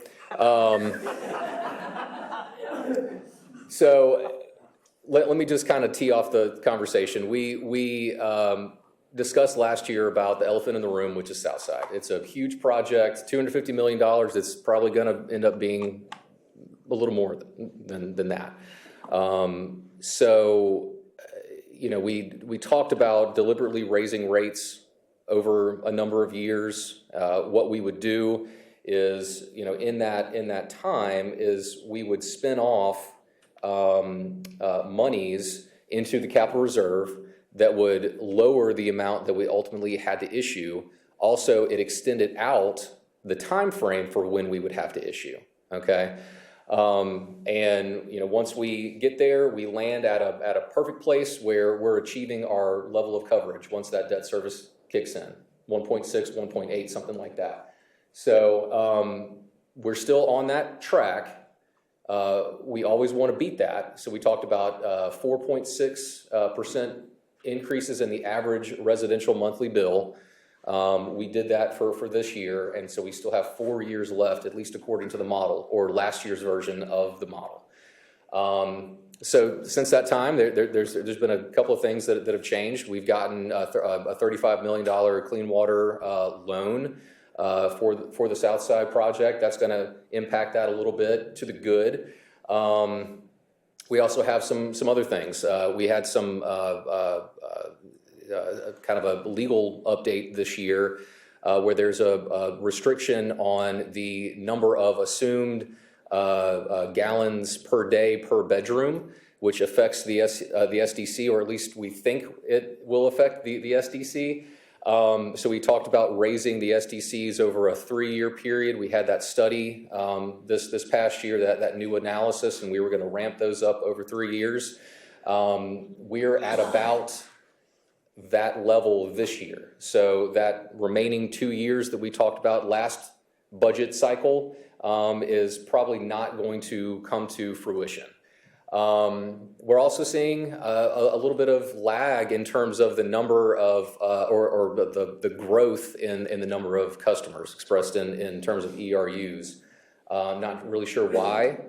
So let me just kind of tee off the conversation. We discussed last year about the elephant in the room, which is Southside. It's a huge project, $250 million. It's probably going to end up being a little more than that. We talked about deliberately raising rates over a number of years. What we would do is, in that time, is we would spin off monies into the capital reserve that would lower the amount that we ultimately had to issue. Also, it extended out the time frame for when we would have to issue. Okay. Once we get there, we land at a perfect place where we're achieving our level of coverage once that debt service kicks in, 1.6, 1.8, something like that. So we're still on that track. We always want to beat that. So we talked about 4.6% increases in the average residential monthly bill. We did that for this year, and so we still have 4 years left, at least according to the model, or last year's version of the model. So since that time, there's been a couple of things that have changed. We've gotten a $35 million clean water loan for the Southside project. That's going to impact that a little bit to the good. We also have some other things. We had some kind of a legal update this year where there's a restriction on the number of assumed gallons per day per bedroom, which affects the SDC, or at least we think it will affect the SDC. So we talked about raising the SDCs over a 3-year period. We had that study this past year, that new analysis, and we were going to ramp those up over 3 years. We're at about that level this year. So that remaining 2 years that we talked about last budget cycle is probably not going to come to fruition. We're also seeing a little bit of lag in terms of the number of, or the growth in the number of customers expressed in terms of ERUs. Not really sure why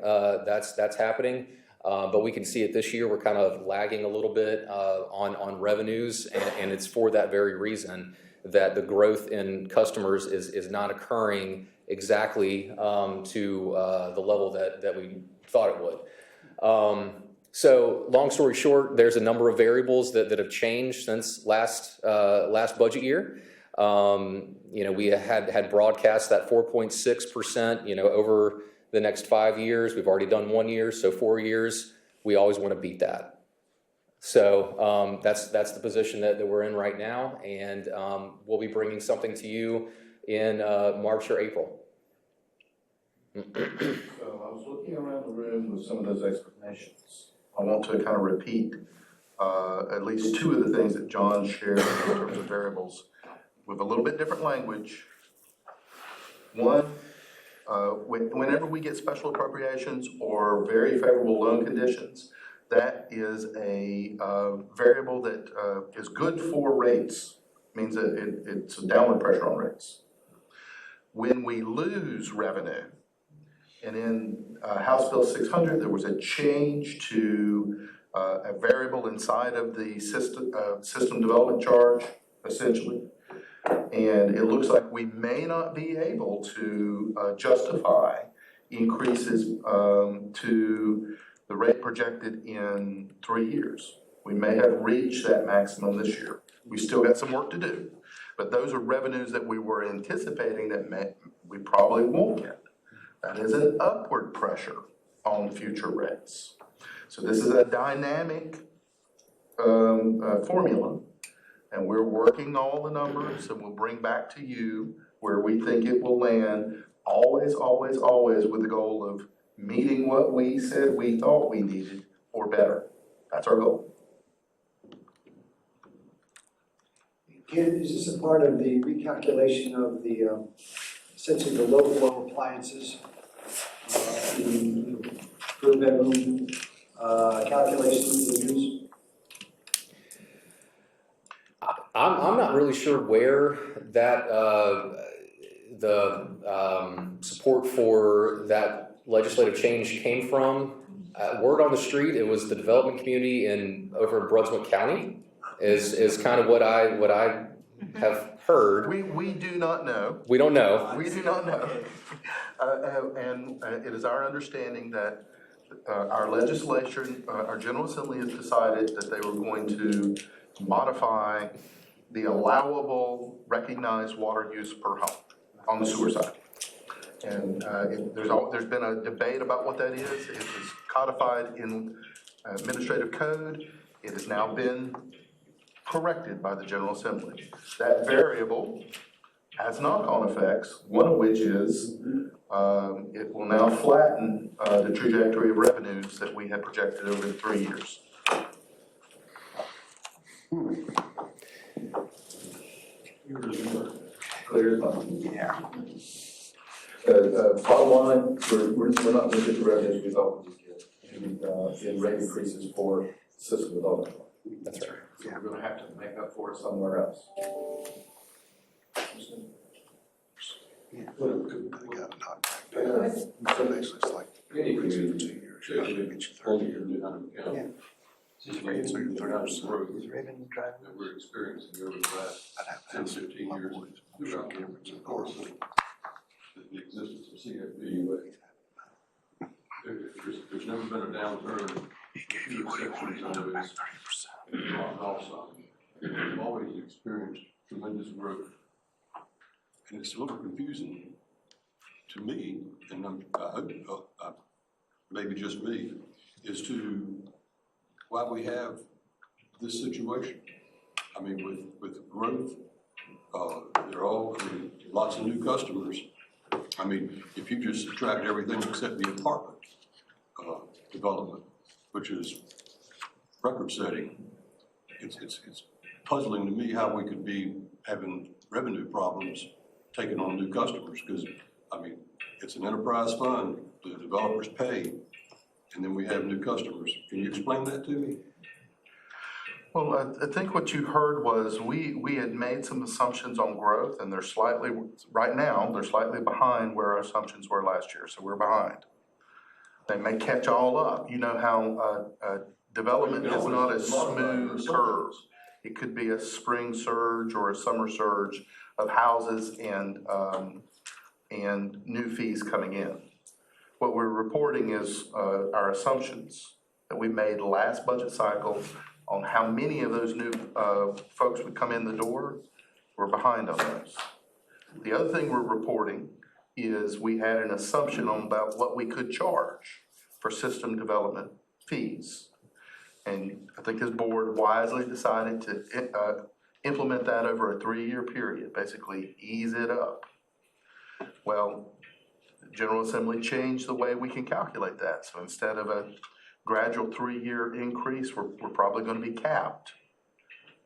that's happening. But we can see it this year. We're kind of lagging a little bit on revenues, and it's for that very reason that the growth in customers is not occurring exactly to the level that we thought it would. So long story short, there's a number of variables that have changed since last budget year. We had broadcast that 4.6%, over the next 5 years. We've already done 1 year, so 4 years. We always want to beat that. So that's the position that we're in right now, and we'll be bringing something to you in March or April. So I was looking around the room with some of those explanations. I want to kind of repeat at least 2 of the things that John shared in terms of variables with a little bit different language. One, whenever we get special appropriations or very favorable loan conditions, that is a variable that is good for rates. Means that it's a downward pressure on rates. When we lose revenue, and in House Bill 600, there was a change to a variable inside of the system development charge, essentially. And it looks like we may not be able to justify increases to the rate projected in 3 years. We may have reached that maximum this year. We still got some work to do. But those are revenues that we were anticipating that we probably won't get. That is an upward pressure on future rates. So this is a dynamic formula. And we're working all the numbers, and we'll bring back to you where we think it will land, always, always, always with the goal of meeting what we said we thought we needed or better. That's our goal. Ken, is this a part of the recalculation of the, essentially the low flow appliances, the per bedroom calculations we use? I'm not really sure where that, support for that legislative change came from. Word on the street, it was the development community over in Brunswick County is kind of what I have heard. We do not know. We don't know. We do not know. And it is our understanding that our legislature, our General Assembly has decided that they were going to modify the allowable recognized water use per home on the sewer side. And there's been a debate about what that is. It is codified in administrative code. It has now been corrected by the General Assembly. That variable has knock-on effects, one of which is it will now flatten the trajectory of revenues that we had projected over the 3 years. Clear. Yeah. Bottom line, we're not going to get the revenues we thought we would get in rate increases for system development. That's right. So we're going to have to make up for it somewhere else. Any community, only your new Hunter County. Rates are growth that we're experiencing over the last 10, 15 years throughout the course of the existence of CFPUA. There's never been a downturn, few exceptions on this, on all sides. We've always experienced tremendous growth. And it's a little confusing to me, and maybe just me, as to why we have this situation. I mean, with growth, they're all, lots of new customers. I mean, if you just subtract everything except the apartment development, which is record-setting, it's puzzling to me how we could be having revenue problems taking on new customers, because, I mean, it's an enterprise fund, the developers pay, and then we have new customers. Can you explain that to me? Well, I think what you heard was we had made some assumptions on growth, and right now, they're slightly behind where our assumptions were last year, so we're behind. They may catch all up. You know how development is not a smooth curve. It could be a spring surge or a summer surge of houses and new fees coming in. What we're reporting is our assumptions that we made last budget cycle on how many of those new folks would come in the door. We're behind on those. The other thing we're reporting is we had an assumption on about what we could charge for system development fees. And I think this board wisely decided to implement that over a 3-year period, basically ease it up. Well, the General Assembly changed the way we can calculate that. So instead of a gradual 3-year increase, we're probably going to be capped.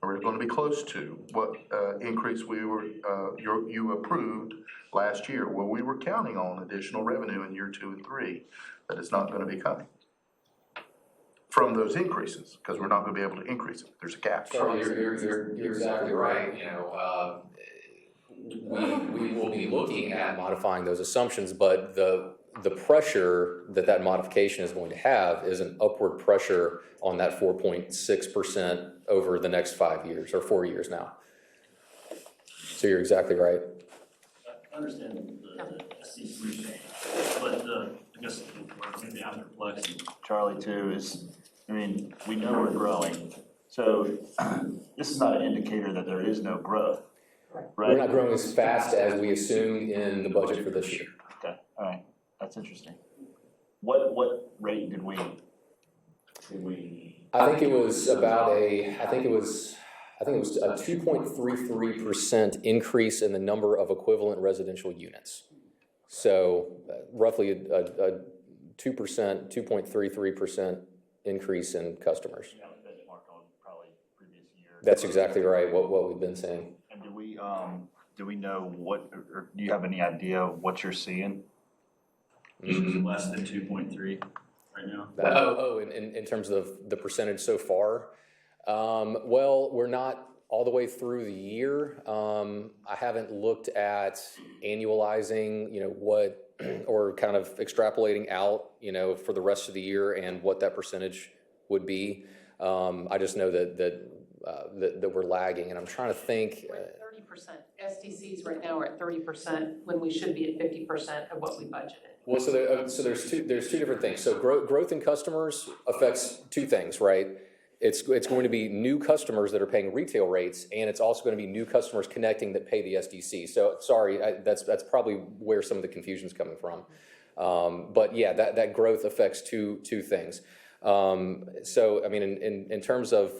Or we're going to be close to what increase you approved last year. Well, we were counting on additional revenue in year 2 and 3 that is not going to be coming from those increases, because we're not going to be able to increase it. There's a gap. Charlie, you're exactly right. You know, we will be looking at modifying those assumptions, but the pressure that modification is going to have is an upward pressure on that 4.6% over the next 5 years or 4 years now. So you're exactly right. I understand the SEC change, but I guess maybe I'm perplexed. Charlie too is, I mean, we know we're growing, so this is not an indicator that there is no growth, right? We're not growing as fast as we assumed in the budget for this year. Okay, all right, that's interesting. What rate did we? I think it was about a 2.33% increase in the number of equivalent residential units. So roughly a 2.33% increase in customers. Yeah, benchmark on probably previous year. That's exactly right, what we've been saying. And do we know what, or do you have any idea what you're seeing? Less than 2.3 right now. In terms of the percentage so far, well, we're not all the way through the year. I haven't looked at annualizing, what, or kind of extrapolating out, for the rest of the year and what that percentage would be. I just know that we're lagging, and I'm trying to think. We're at 30%. SDCs right now are at 30% when we should be at 50% of what we budgeted. Well, so there's two different things. So growth in customers affects two things, right? It's going to be new customers that are paying retail rates, and it's also going to be new customers connecting that pay the SDC. So sorry, that's probably where some of the confusion's coming from. But yeah, that growth affects two things. So I mean, in terms of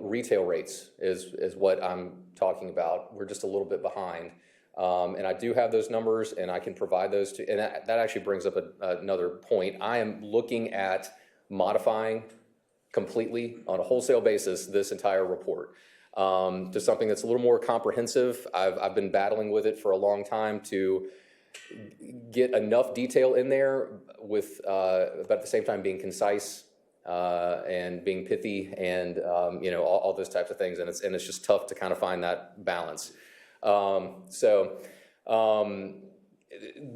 retail rates is what I'm talking about. We're just a little bit behind. And I do have those numbers, and I can provide those to, and that actually brings up another point. I am looking at modifying completely on a wholesale basis this entire report to something that's a little more comprehensive. I've been battling with it for a long time to get enough detail in there with, but at the same time being concise and being pithy and all those types of things. And it's just tough to kind of find that balance.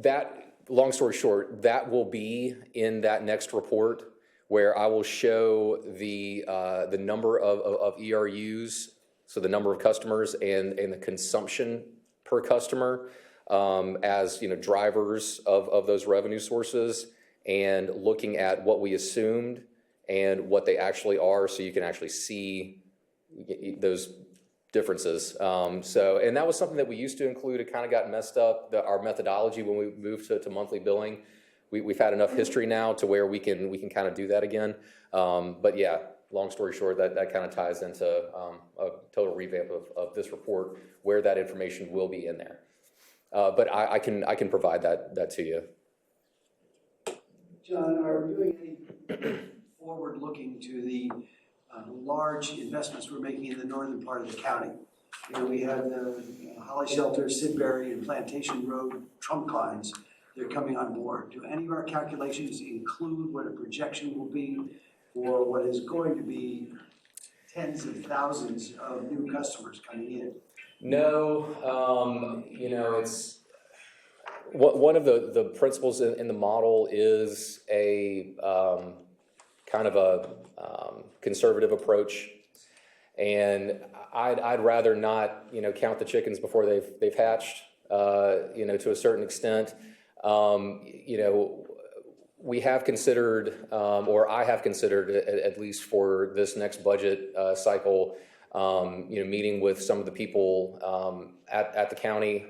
That, long story short, that will be in that next report where I will show the number of ERUs, so the number of customers and the consumption per customer as drivers of those revenue sources, and looking at what we assumed and what they actually are, so you can actually see those differences. And that was something that we used to include. It kind of got messed up, our methodology, when we moved to monthly billing. We've had enough history now to where we can kind of do that again. But yeah, long story short, that kind of ties into a total revamp of this report where that information will be in there. But I can provide that to you. John, are we doing any forward-looking to the large investments we're making in the northern part of the county? We have the Holly Shelter, Sidbury, and Plantation Road trunk lines. They're coming on board. Do any of our calculations include what a projection will be for what is going to be tens of thousands of new customers coming in? No, it's one of the principles in the model is a kind of a conservative approach, and I'd rather not count the chickens before they've hatched. To a certain extent. We have considered, or I have considered, at least for this next budget cycle, meeting with some of the people at the county,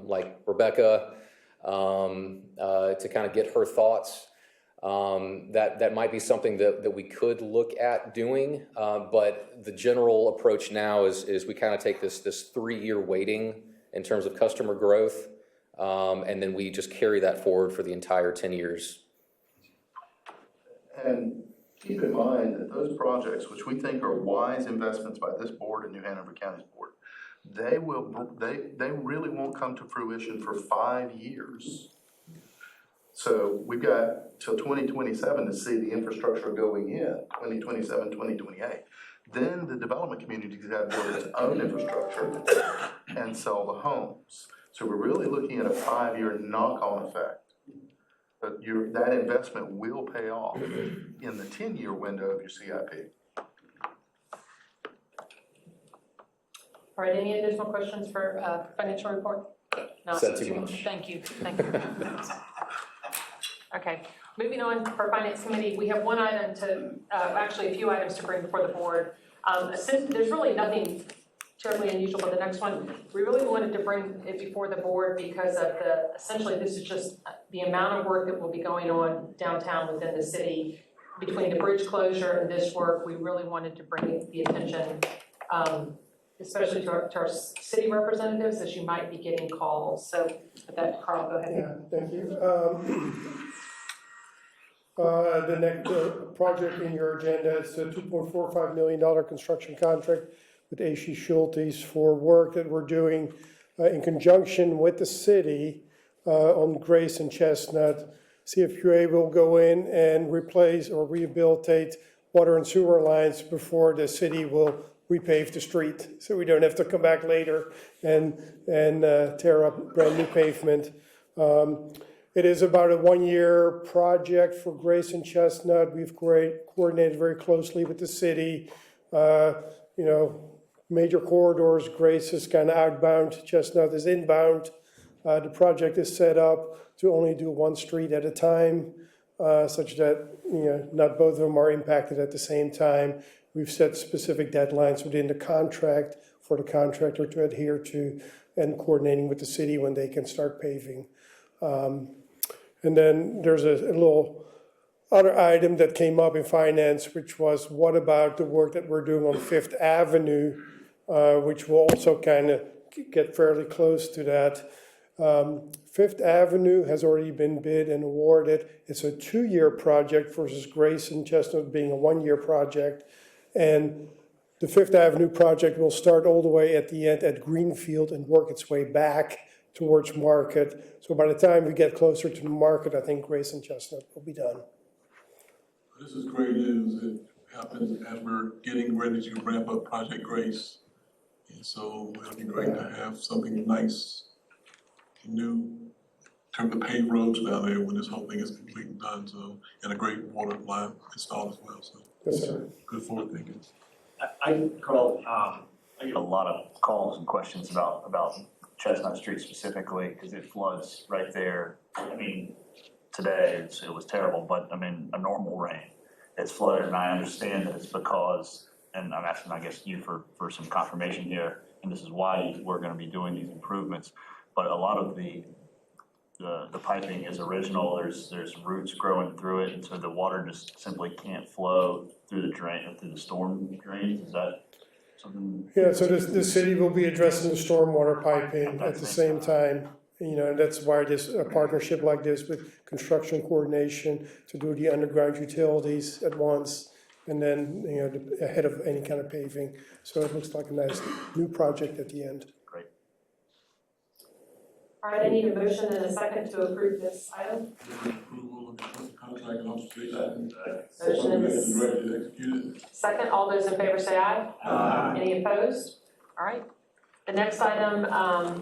like Rebecca, to kind of get her thoughts. That might be something that we could look at doing, but the general approach now is we kind of take this 3-year weighting in terms of customer growth. And then we just carry that forward for the entire 10 years. And keep in mind that those projects, which we think are wise investments by this board and New Hanover County's board, they really won't come to fruition for 5 years. So we've got till 2027 to see the infrastructure going in, 2027, 2028. Then the development community has got to build its own infrastructure and sell the homes. So we're really looking at a 5-year knock-on effect. But that investment will pay off in the 10-year window of your CIP. All right, any additional questions for financial report? No. Said too much. Thank you. Okay, moving on for Finance Committee, we have one item actually a few items to bring before the board. Since there's really nothing terribly unusual, but the next one, we really wanted to bring it before the board because of essentially this is just the amount of work that will be going on downtown within the city. Between the bridge closure and this work, we really wanted to bring the attention, especially to our city representatives, as you might be getting calls. So with that, Carl, go ahead. Yeah, thank you. The next project in your agenda is a $2.45 million construction contract with A.C. Schultes for work that we're doing in conjunction with the city on Grace and Chestnut. CFPUA will go in and replace or rehabilitate water and sewer lines before the city will repave the street, so we don't have to come back later and tear up brand new pavement. It is about a 1-year project for Grace and Chestnut. We've coordinated very closely with the city. Major corridors, Grace is kind of outbound, Chestnut is inbound. The project is set up to only do one street at a time, such that not both of them are impacted at the same time. We've set specific deadlines within the contract for the contractor to adhere to, and coordinating with the city when they can start paving. And then there's a little other item that came up in finance, which was, what about the work that we're doing on Fifth Avenue, which will also kind of get fairly close to that. Fifth Avenue has already been bid and awarded. It's a 2-year project versus Grace and Chestnut being a 1-year project. And the Fifth Avenue project will start all the way at the end at Greenfield and work its way back towards Market. So by the time we get closer to the Market, I think Grace and Chestnut will be done. This is great news. It happens as we're getting ready to ramp up Project Grace. And so it'll be great to have something nice and new in terms of paved roads down there when this whole thing is complete and done. So, and a great water line installed as well. So, yes, sir. Good forward thinking. Carl, I get a lot of calls and questions about Chestnut Street specifically, because it floods right there. I mean, today it was terrible, but I mean, a normal rain, it's flooded, and I understand that it's because, and I'm asking, I guess, you for some confirmation here, and this is why we're going to be doing these improvements. But a lot of the piping is original. There's roots growing through it, and so the water just simply can't flow through the drain, through the storm drains. Is that something? Yeah, so the city will be addressing the stormwater piping at the same time. And that's why there's a partnership like this with construction coordination to do the underground utilities at once, and then, ahead of any kind of paving. So it looks like a nice new project at the end. Great. All right, I need a motion and a second to approve this item. Approval of the contract and authorization. Motion is Directed to execute it. second. All those in favor say aye. Aye. Any opposed? All right. The next item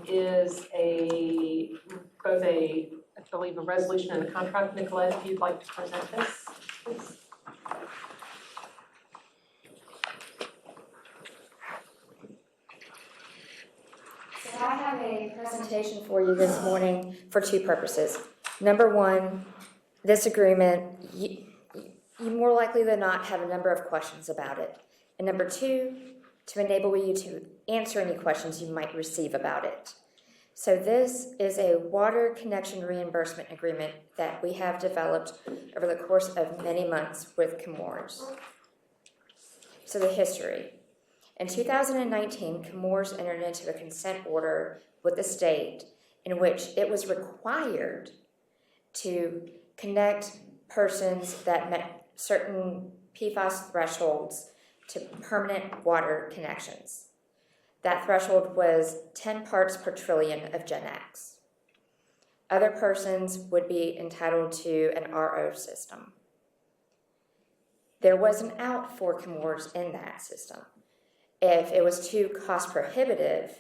is both I believe, a resolution and a contract. Nicolette, if you'd like to present this, please. So I have a presentation for you this morning for 2 purposes. Number 1, this agreement, you more likely than not have a number of questions about it. And number 2, to enable you to answer any questions you might receive about it. So this is a water connection reimbursement agreement that we have developed over the course of many months with Chemours. So the history. In 2019, Chemours entered into a consent order with the state in which it was required to connect persons that met certain PFAS thresholds to permanent water connections. That threshold was 10 parts per trillion of Gen X. Other persons would be entitled to an RO system. There was an out for Chemours in that system. If it was too cost prohibitive,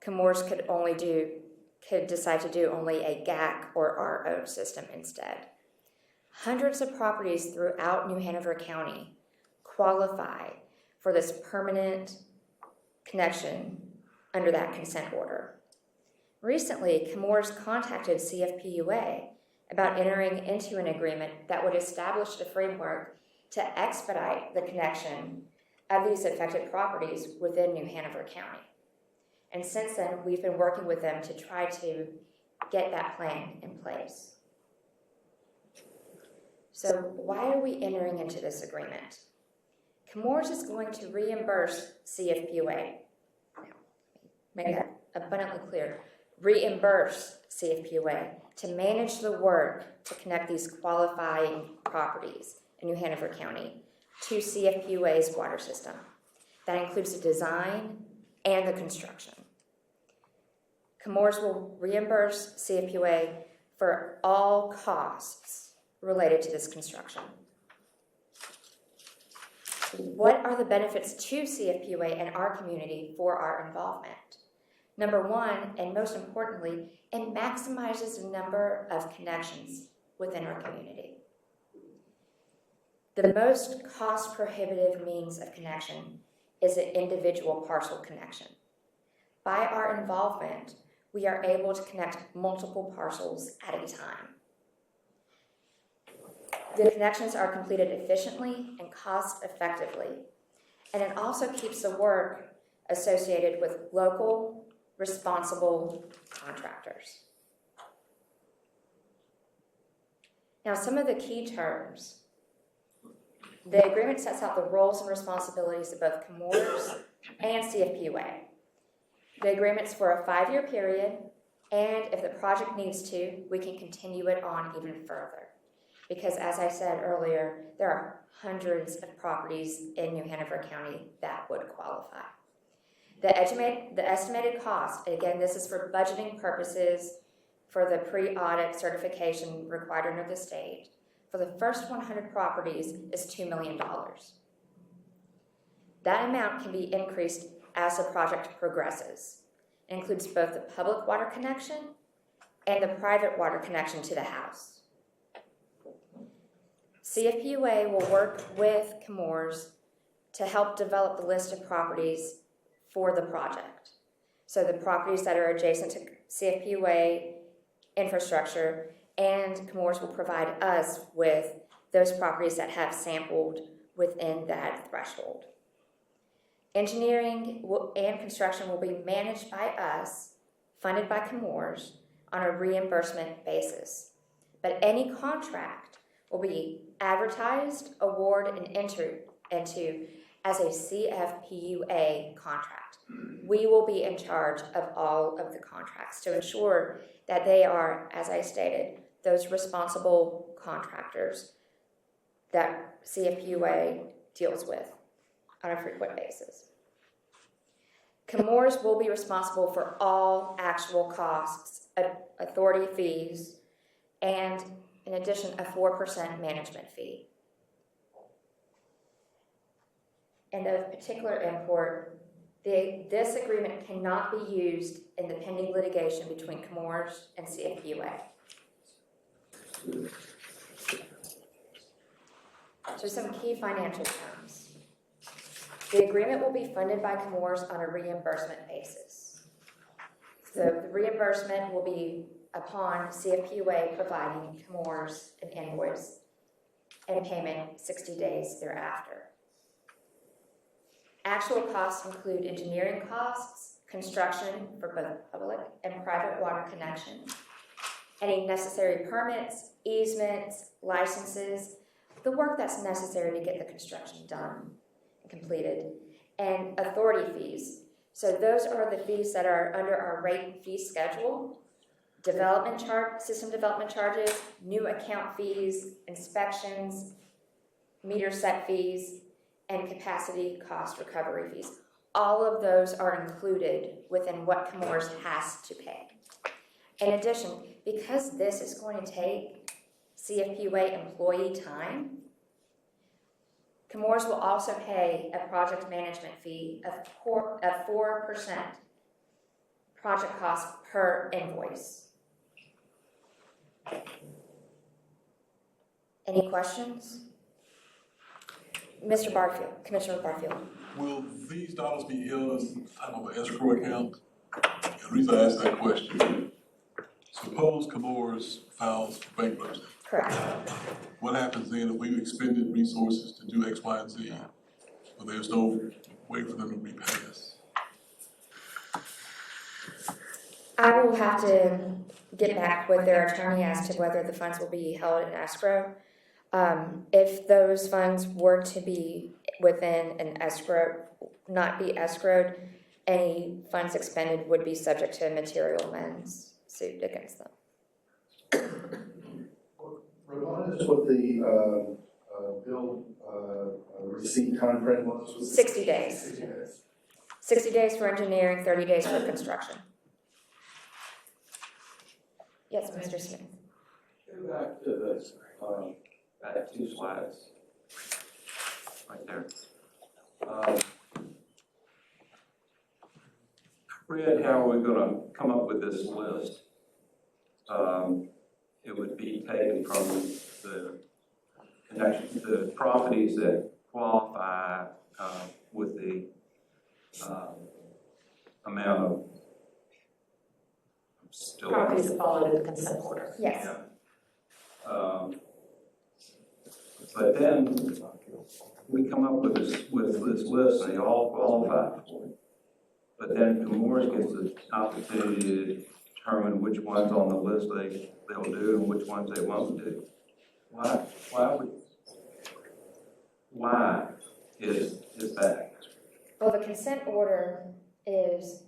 Chemours could decide to do only a GAC or RO system instead. Hundreds of properties throughout New Hanover County qualify for this permanent connection under that consent order. Recently, Chemours contacted CFPUA about entering into an agreement that would establish a framework to expedite the connection of these affected properties within New Hanover County. And since then, we've been working with them to try to get that plan in place. So why are we entering into this agreement? Chemours is going to reimburse CFPUA. Make that abundantly clear. Reimburse CFPUA to manage the work to connect these qualifying properties in New Hanover County to CFPUA's water system. That includes the design and the construction. Chemours will reimburse CFPUA for all costs related to this construction. What are the benefits to CFPUA and our community for our involvement? Number one, and most importantly, it maximizes the number of connections within our community. The most cost prohibitive means of connection is an individual parcel connection. By our involvement, we are able to connect multiple parcels at a time. The connections are completed efficiently and cost effectively, and it also keeps the work associated with local, responsible contractors. Now, some of the key terms. The agreement sets out the roles and responsibilities of both Chemours and CFPUA. The agreement's for a 5-year period, and if the project needs to, we can continue it on even further. Because as I said earlier, there are hundreds of properties in New Hanover County that would qualify. The estimated cost, again, this is for budgeting purposes for the pre-audit certification required under the state, for the first 100 properties is $2 million. That amount can be increased as the project progresses. It includes both the public water connection and the private water connection to the house. CFPUA will work with Chemours to help develop the list of properties for the project. So the properties that are adjacent to CFPUA infrastructure, and Chemours will provide us with those properties that have sampled within that threshold. Engineering and construction will be managed by us, funded by Chemours, on a reimbursement basis. But any contract will be advertised, awarded, and entered into as a CFPUA contract. We will be in charge of all of the contracts to ensure that they are, as I stated, those responsible contractors that CFPUA deals with on a frequent basis. Chemours will be responsible for all actual costs, authority fees, and in addition, a 4% management fee. And of particular import, this agreement cannot be used in the pending litigation between Chemours and CFPUA. So some key financial terms. The agreement will be funded by Chemours on a reimbursement basis. So the reimbursement will be upon CFPUA providing Chemours an invoice and payment 60 days thereafter. Actual costs include engineering costs, construction for both public and private water connections, any necessary permits, easements, licenses, the work that's necessary to get the construction done and completed, and authority fees. So those are the fees that are under our rate and fee schedule: system development charges, new account fees, inspections, meter set fees, and capacity cost recovery fees. All of those are included within what Chemours has to pay. In addition, because this is going to take CFPUA employee time, Chemours will also pay a project management fee of 4% project cost per invoice. Any questions? Mr. Barfield, Commissioner Barfield. Will these dollars be held as some type of an escrow account? And the reason I ask that question, suppose Chemours files for bankruptcy. Correct. What happens then if we've expended resources to do X, Y, and Z, but there's no way for them to repay us? I will have to get back with their attorney as to whether the funds will be held in escrow. If those funds were to be within an escrow, not be escrowed, any funds expended would be subject to a material amends suit against them. Remind us what the bill receipt timeframe was? 60 days. 60 days. 60 days for engineering, 30 days for construction. Yes, Mr. Smith. Go back to this, back 2 slides. Right there. Fred, how are we gonna come up with this list? It would be taken from the properties that qualify, with the, amount of. Still. Properties that fall under the consent order. Yes. But then we come up with this list and they all qualify for it. But then Comores gets the opportunity to determine which ones on the list they'll do and which ones they won't do. Why is that? Well, the consent order is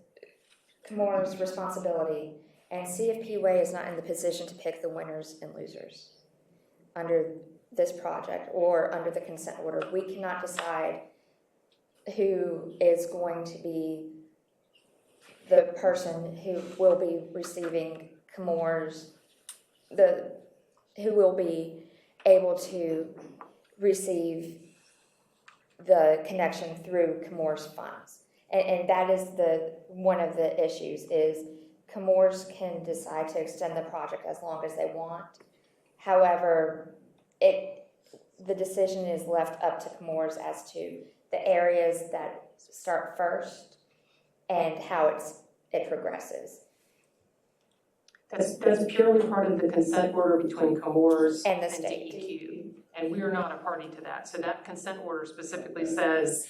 Comores' responsibility, and CFPUA is not in the position to pick the winners and losers under this project or under the consent order. We cannot decide who is going to be the person who will be receiving Comores, who will be able to receive the connection through Comores funds. And that is one of the issues is Comores can decide to extend the project as long as they want. However, the decision is left up to Comores as to the areas that start first and how it progresses. That's purely part of the consent order between Comores And the state. DEQ, and we are not a party to that. So that consent order specifically says,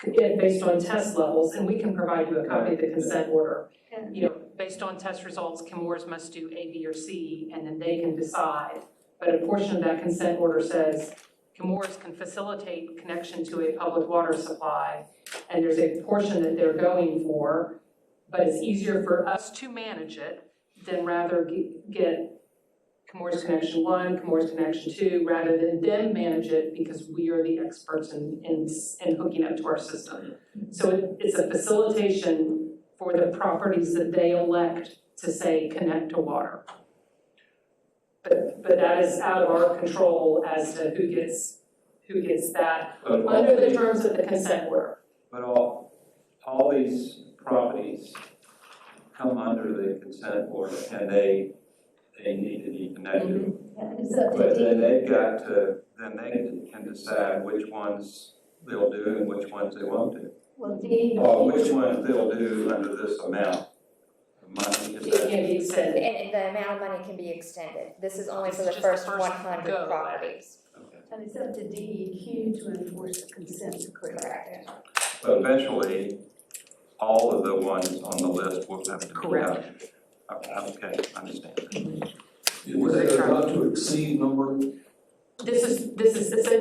again, based on test levels, and we can provide you a copy of the consent order. You know, based on test results, Comores must do A, B, or C, and then they can decide. But a portion of that consent order says Comores can facilitate connection to a public water supply, and there's a portion that they're going for, but it's easier for us to manage it than rather get Comores Connection 1, Comores Connection 2, rather than them manage it because we are the experts in hooking up to our system. So it's a facilitation for the properties that they elect to say connect to water. But that is out of our control as to who gets that under the terms of the consent order. But all these properties come under the consent order and they need to be connected. But then they can decide which ones they'll do and which ones they won't do. Or which ones they'll do under this amount of money. It can be extended. And the amount of money can be extended. This is only for the first 100 properties. And it's up to DEQ to enforce the consent decree. Correct. But eventually, all of the ones on the list will have to be Correct. Okay, I understand. Is there a not to exceed number? This is,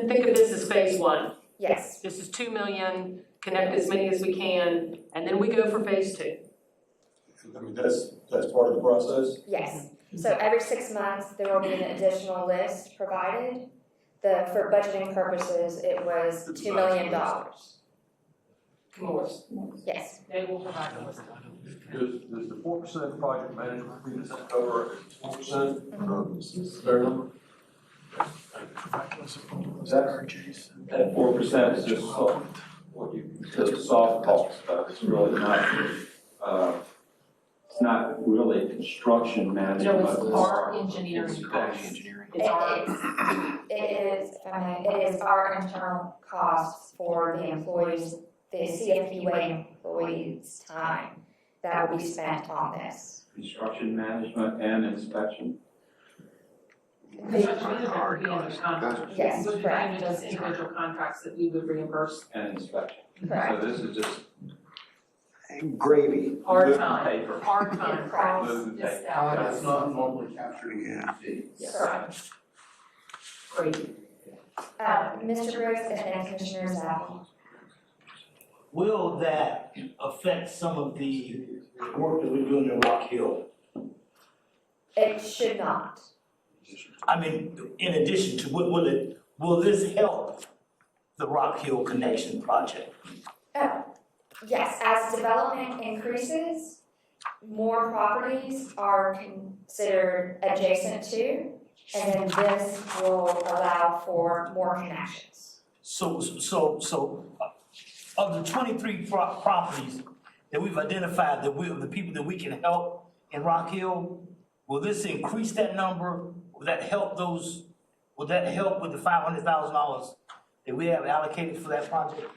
think of this as phase 1. Yes. This is 2 million, connect as many as we can, and then we go for phase 2. I mean, that's part of the process? Yes. So every 6 months, there will be an additional list provided. For budgeting purposes, it was $2 million. Comores. Yes. They will provide the list. Does the 4% project management fee, does that cover 4%? Fair number? That 4% is just soft cost stuff. It's really not, it's not really construction management. No, it's our engineering costs. It's our. It is our internal costs for the employees, the CFPUA employees' time that will be spent on this. Construction management and inspection. Construction management would be under contract. Yes, Would be correct. under those individual contracts that we would reimburse. And inspection. Correct. So this is just Gravy. Our time, paper. our time, price, Moving this paper. out. It's not normally captured in the Yes. Great. Mr. Briggs and Commissioner Zappi. Will that affect some of the work that we're doing in Rock Hill? It should not. I mean, in addition to, will this help the Rock Hill Connection project? Oh, yes, as development increases, more properties are considered adjacent to, and then this will allow for more connections. So of the 23 properties that we've identified, the people that we can help in Rock Hill, will this increase that number? Will that help will that help with the $500,000 that we have allocated for that project?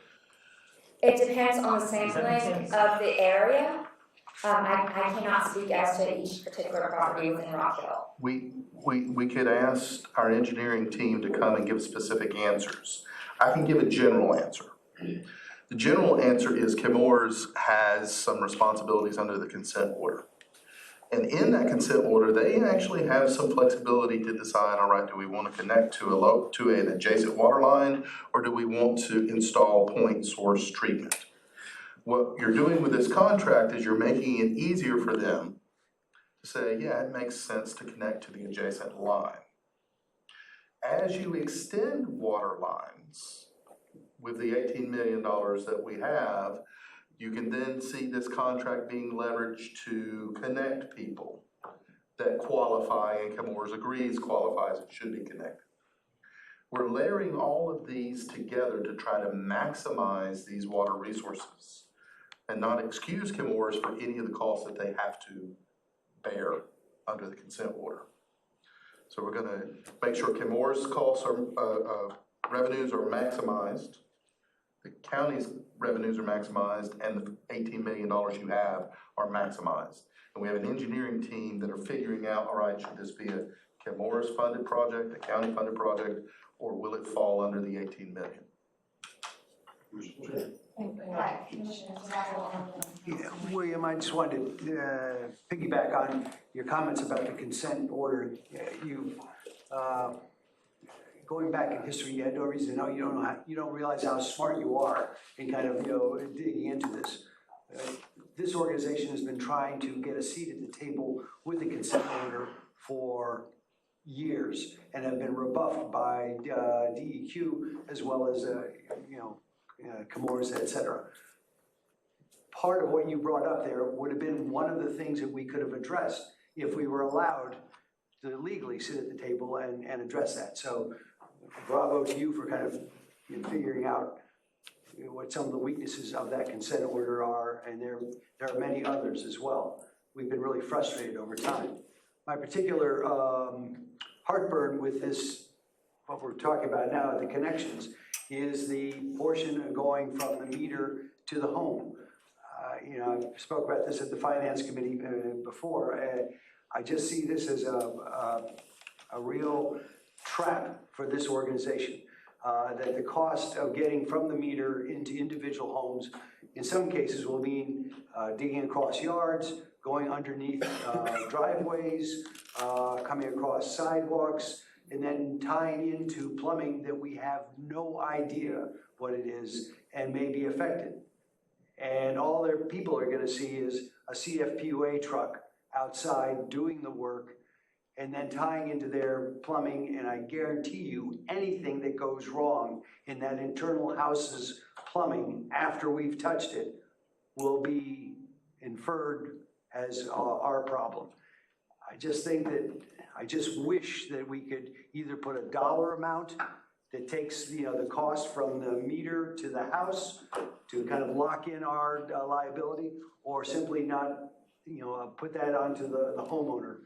It depends on the sampling of the area. I cannot speak as to each particular property within Rock Hill. We could ask our engineering team to come and give specific answers. I can give a general answer. The general answer is Chemours has some responsibilities under the consent order. And in that consent order, they actually have some flexibility to decide, all right, do we want to connect to an adjacent water line, or do we want to install point source treatment? What you're doing with this contract is you're making it easier for them to say, yeah, it makes sense to connect to the adjacent line. As you extend water lines with the $18 million that we have, you can then see this contract being leveraged to connect people that qualify, and Chemours agrees qualifies and should be connected. We're layering all of these together to try to maximize these water resources and not excuse Chemours for any of the costs that they have to bear under the consent order. So we're going to make sure Chemours' costs are revenues are maximized, the county's revenues are maximized, and the $18 million you have are maximized. And we have an engineering team that are figuring out, all right, should this be a Chemours funded project, a county funded project, or will it fall under the 18 million? Yeah, William, I just wanted to piggyback on your comments about the consent order. Going back in history, you had no reason to know. You don't realize how smart you are in kind of digging into this. This organization has been trying to get a seat at the table with the consent order for years and have been rebuffed by DEQ as well as Chemours, et cetera. Part of what you brought up there would have been one of the things that we could have addressed if we were allowed to legally sit at the table and address that. So bravo to you for kind of figuring out what some of the weaknesses of that consent order are, and there are many others as well. We've been really frustrated over time. My particular heartburn with this, what we're talking about now, the connections, is the portion going from the meter to the home. I spoke about this at the Finance Committee before. I just see this as a real trap for this organization. That the cost of getting from the meter into individual homes, in some cases, will mean digging across yards, going underneath driveways, coming across sidewalks, and then tying into plumbing that we have no idea what it is and may be affected. And all their people are gonna see is a CFPUA truck outside doing the work and then tying into their plumbing, and I guarantee you anything that goes wrong in that internal house's plumbing after we've touched it will be inferred as our problem. I just wish that we could either put a dollar amount that takes the cost from the meter to the house to kind of lock in our liability, or simply not put that onto the homeowner.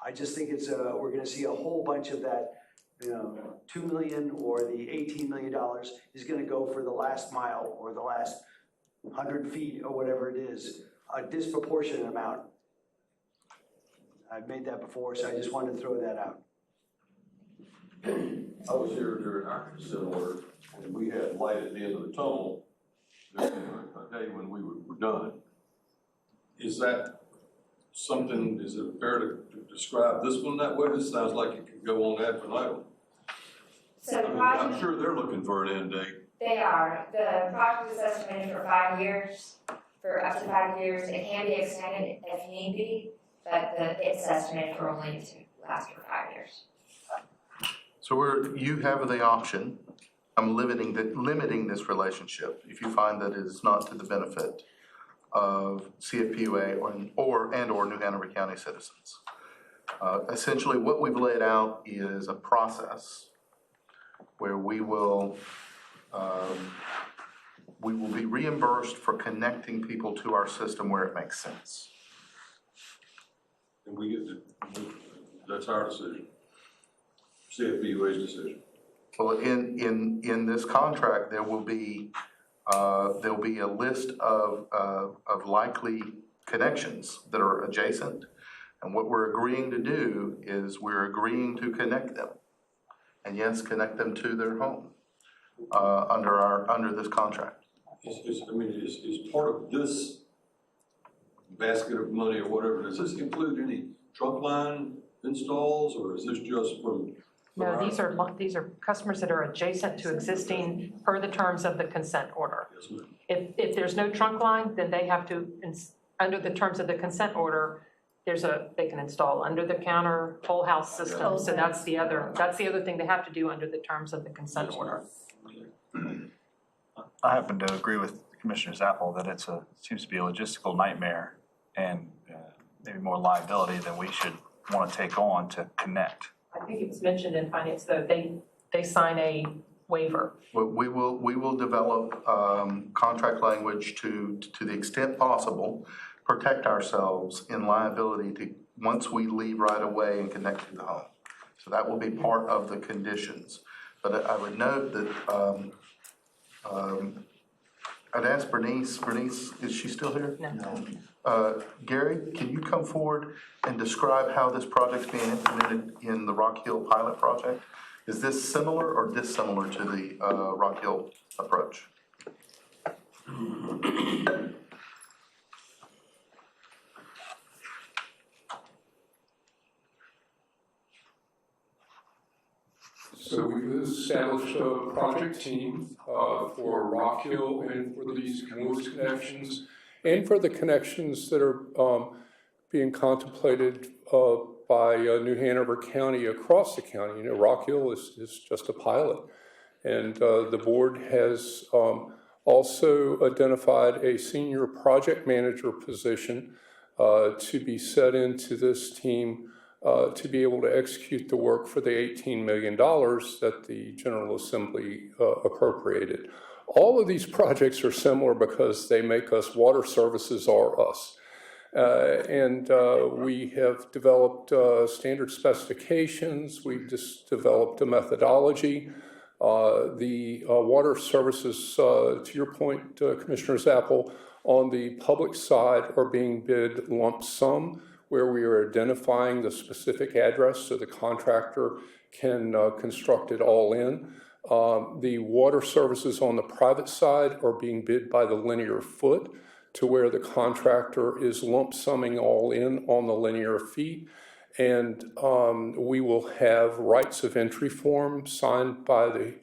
I just think we're gonna see a whole bunch of that, $2 million or the $18 million is gonna go for the last mile or the last 100 feet or whatever it is, a disproportionate amount. I've made that before, so I just wanted to throw that out. I was here during our consent order, and we had light at the end of the tunnel a day when we were done. Is that something, is it fair to describe this one that way? This sounds like it could go on ad infinitum. So I'm sure they're looking for an end date. They are. The project is estimated for 5 years, for up to 5 years. It can be extended if need be, but it's estimated for only to last for 5 years. So you have the option. I'm limiting this relationship if you find that it is not to the benefit of CFPUA or New Hanover County citizens. Essentially, what we've laid out is a process where we will we will be reimbursed for connecting people to our system where it makes sense. And we get that's our decision. CFPUA's decision. Well, in this contract, there'll be a list of likely connections that are adjacent. And what we're agreeing to do is we're agreeing to connect them. And yes, connect them to their home, under this contract. Is part of this basket of money or whatever, does this include any trunk line installs, or is this just from? No, these are customers that are adjacent to existing per the terms of the consent order. Yes, ma'am. If there's no trunk line, then they have to, under the terms of the consent order, they can install under the counter whole house system. So that's the other thing they have to do under the terms of the consent order. I happen to agree with Commissioner Zappel that it seems to be a logistical nightmare and maybe more liability than we should want to take on to connect. I think it was mentioned in finance though, they sign a waiver. We will develop contract language to the extent possible, protect ourselves in liability once we leave right away and connect to the home. So that will be part of the conditions. But I would note that I'd ask Bernice, is she still here? No. Gary, can you come forward and describe how this project's being implemented in the Rock Hill pilot project? Is this similar or dissimilar to the Rock Hill approach? So we've established a project team for Rock Hill and for these Moores connections, and for the connections that are being contemplated by New Hanover County across the county. You know, Rock Hill is just a pilot. And the board has also identified a senior project manager position to be set into this team to be able to execute the work for the $18 million that the General Assembly appropriated. All of these projects are similar because they make us, water services are us. And we have developed standard specifications. We've just developed a methodology. The water services, to your point, Commissioner Zappel, on the public side are being bid lump sum, where we are identifying the specific address so the contractor can construct it all in. The water services on the private side are being bid by the linear foot, to where the contractor is lump summing all in on the linear feet. And we will have rights of entry forms signed by the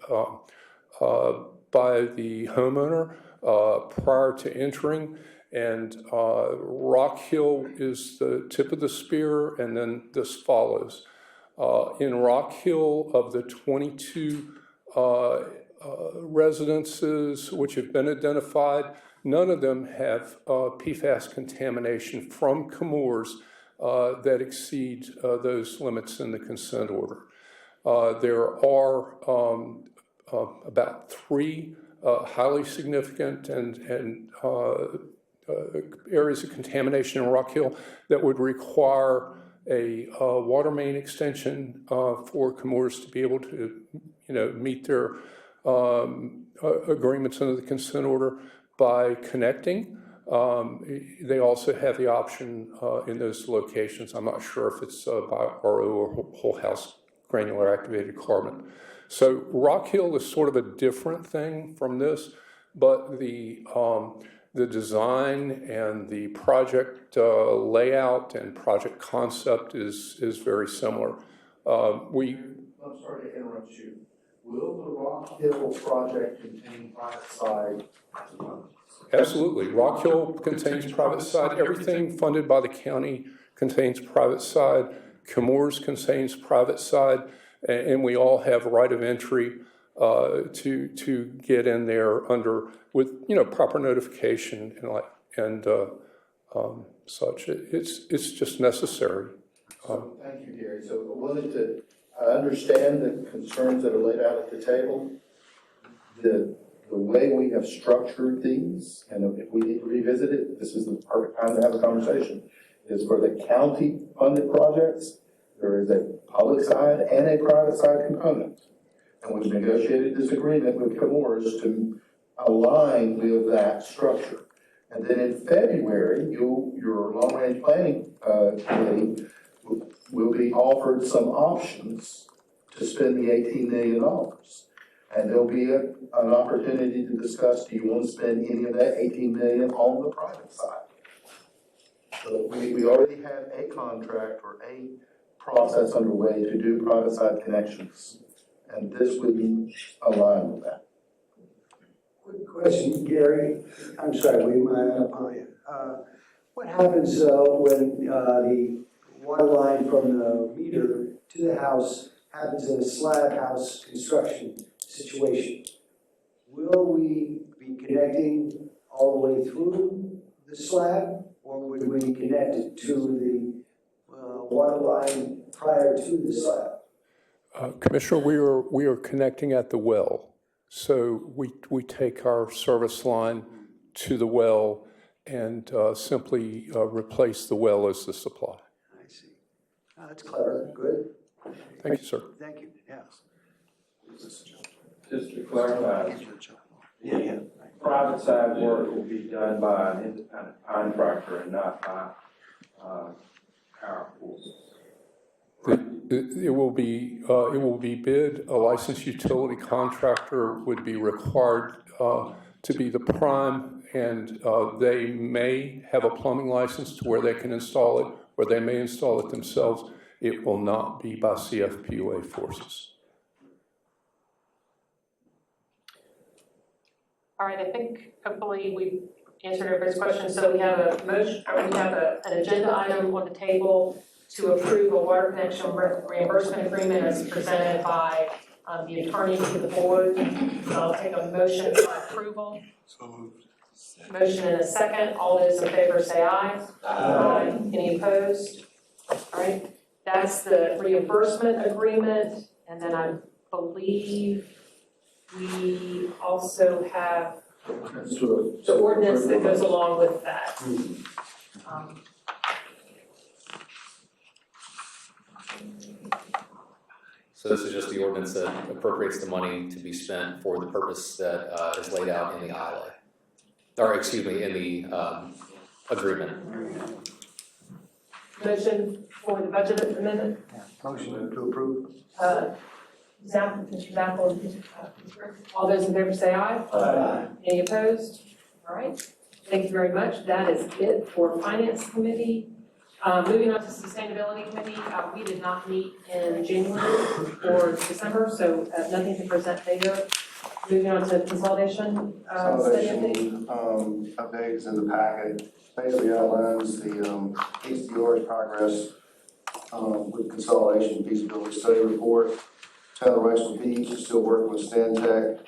homeowner prior to entering. And Rock Hill is the tip of the spear, and then this follows. In Rock Hill, of the 22 residences which have been identified, none of them have PFAS contamination from Chemours that exceeds those limits in the consent order. There are about 3 highly significant and areas of contamination in Rock Hill that would require a water main extension for Chemours to be able to, meet their agreements under the consent order by connecting. They also have the option in those locations. I'm not sure if it's by RO or whole house granular activated carbon. So Rock Hill is sort of a different thing from this, but the design and the project layout and project concept is very similar. I'm sorry to interrupt you. Will the Rock Hill project contain private side? Absolutely. Rock Hill contains private side. Everything funded by the county contains private side. Chemours contains private side, and we all have right of entry to get in there with proper notification and such. It's just necessary. Thank you, Gary. So I understand the concerns that are laid out at the table. The The way we have structured these, and if we need to revisit it, this is the perfect time to have a conversation, is for the county-funded projects, there is a public side and a private side component. And we've negotiated this agreement with Chemours to align with that structure. And then in February, your long-range planning committee will be offered some options to spend the $18 million. And there'll be an opportunity to discuss, do you want to spend any of that $18 million on the private side? So we already have a contract or a process underway to do private side connections. And this would align with that. Quick question, Gary. I'm sorry, we might upon you. What happens when the water line from the meter to the house happens in a slab house construction situation? Will we be connecting all the way through the slab, or would we connect it to the water line prior to the slab? Commissioner, we are connecting at the well. So we take our service line to the well and simply replace the well as the supply. I see. That's clever. Good. Thank you, sir. Thank you. Yes. Just to clarify, private side work will be done by an independent contractor and not by our forces. It will be bid. A licensed utility contractor would be required to be the prime, and they may have a plumbing license to where they can install it, or they may install it themselves. It will not be by CFPUA forces. All right, I think hopefully we've answered everybody's questions. So we have a motion, or we have an agenda item on the table to approve a water connection reimbursement agreement as presented by the attorney to the board. I'll take a motion for approval. So moved. Motion and a second. All those in favor say aye. Aye. Any opposed? All right, that's the reimbursement agreement. And then I believe we also have the ordinance that goes along with that. So this is just the ordinance that appropriates the money to be spent for the purpose that is laid out in the ILA, or excuse me, in the agreement. Motion for the budget amendment. Motion to approve. Mr. Zappel, all those in favor say aye. Aye. Any opposed? All right, thank you very much. That is it for Finance Committee. Moving on to Sustainability Committee, we did not meet in January or December, so nothing to present there. Moving on to consolidation. Consolidation update is in the packet. Basically outlines the HDR's progress with consolidation feasibility study report. Town of Rexel Beach is still working with Stantec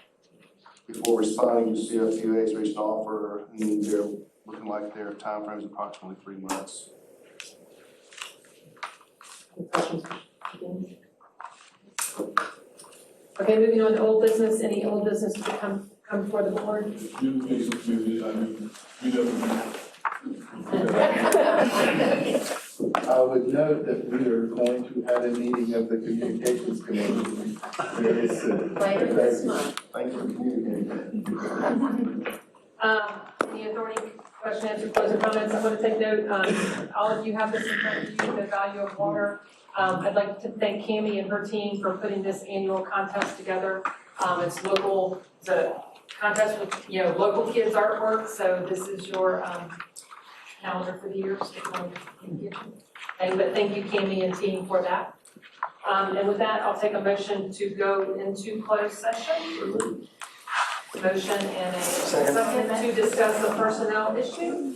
before responding to CFPUA's recent offer, and they're looking like their timeframe is approximately 3 months. Okay, moving on to old business. Any old business to come before the board? Communication committee, I mean, we never. I would note that we are going to have a meeting of the communications committee very soon. Later this month. Thanks for communicating. Any authority question, answer, closing comments? I want to take note, all of you have this in front of you, the value of water. I'd like to thank Cammie and her team for putting this annual contest together. It's local, it's a contest with, local kids artwork, so this is your calendar for the year. But thank you, Cammie and team, for that. And with that, I'll take a motion to go into closed session. Motion and a second to discuss the personnel issue.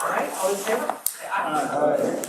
All right, all in favor? Say aye. Aye.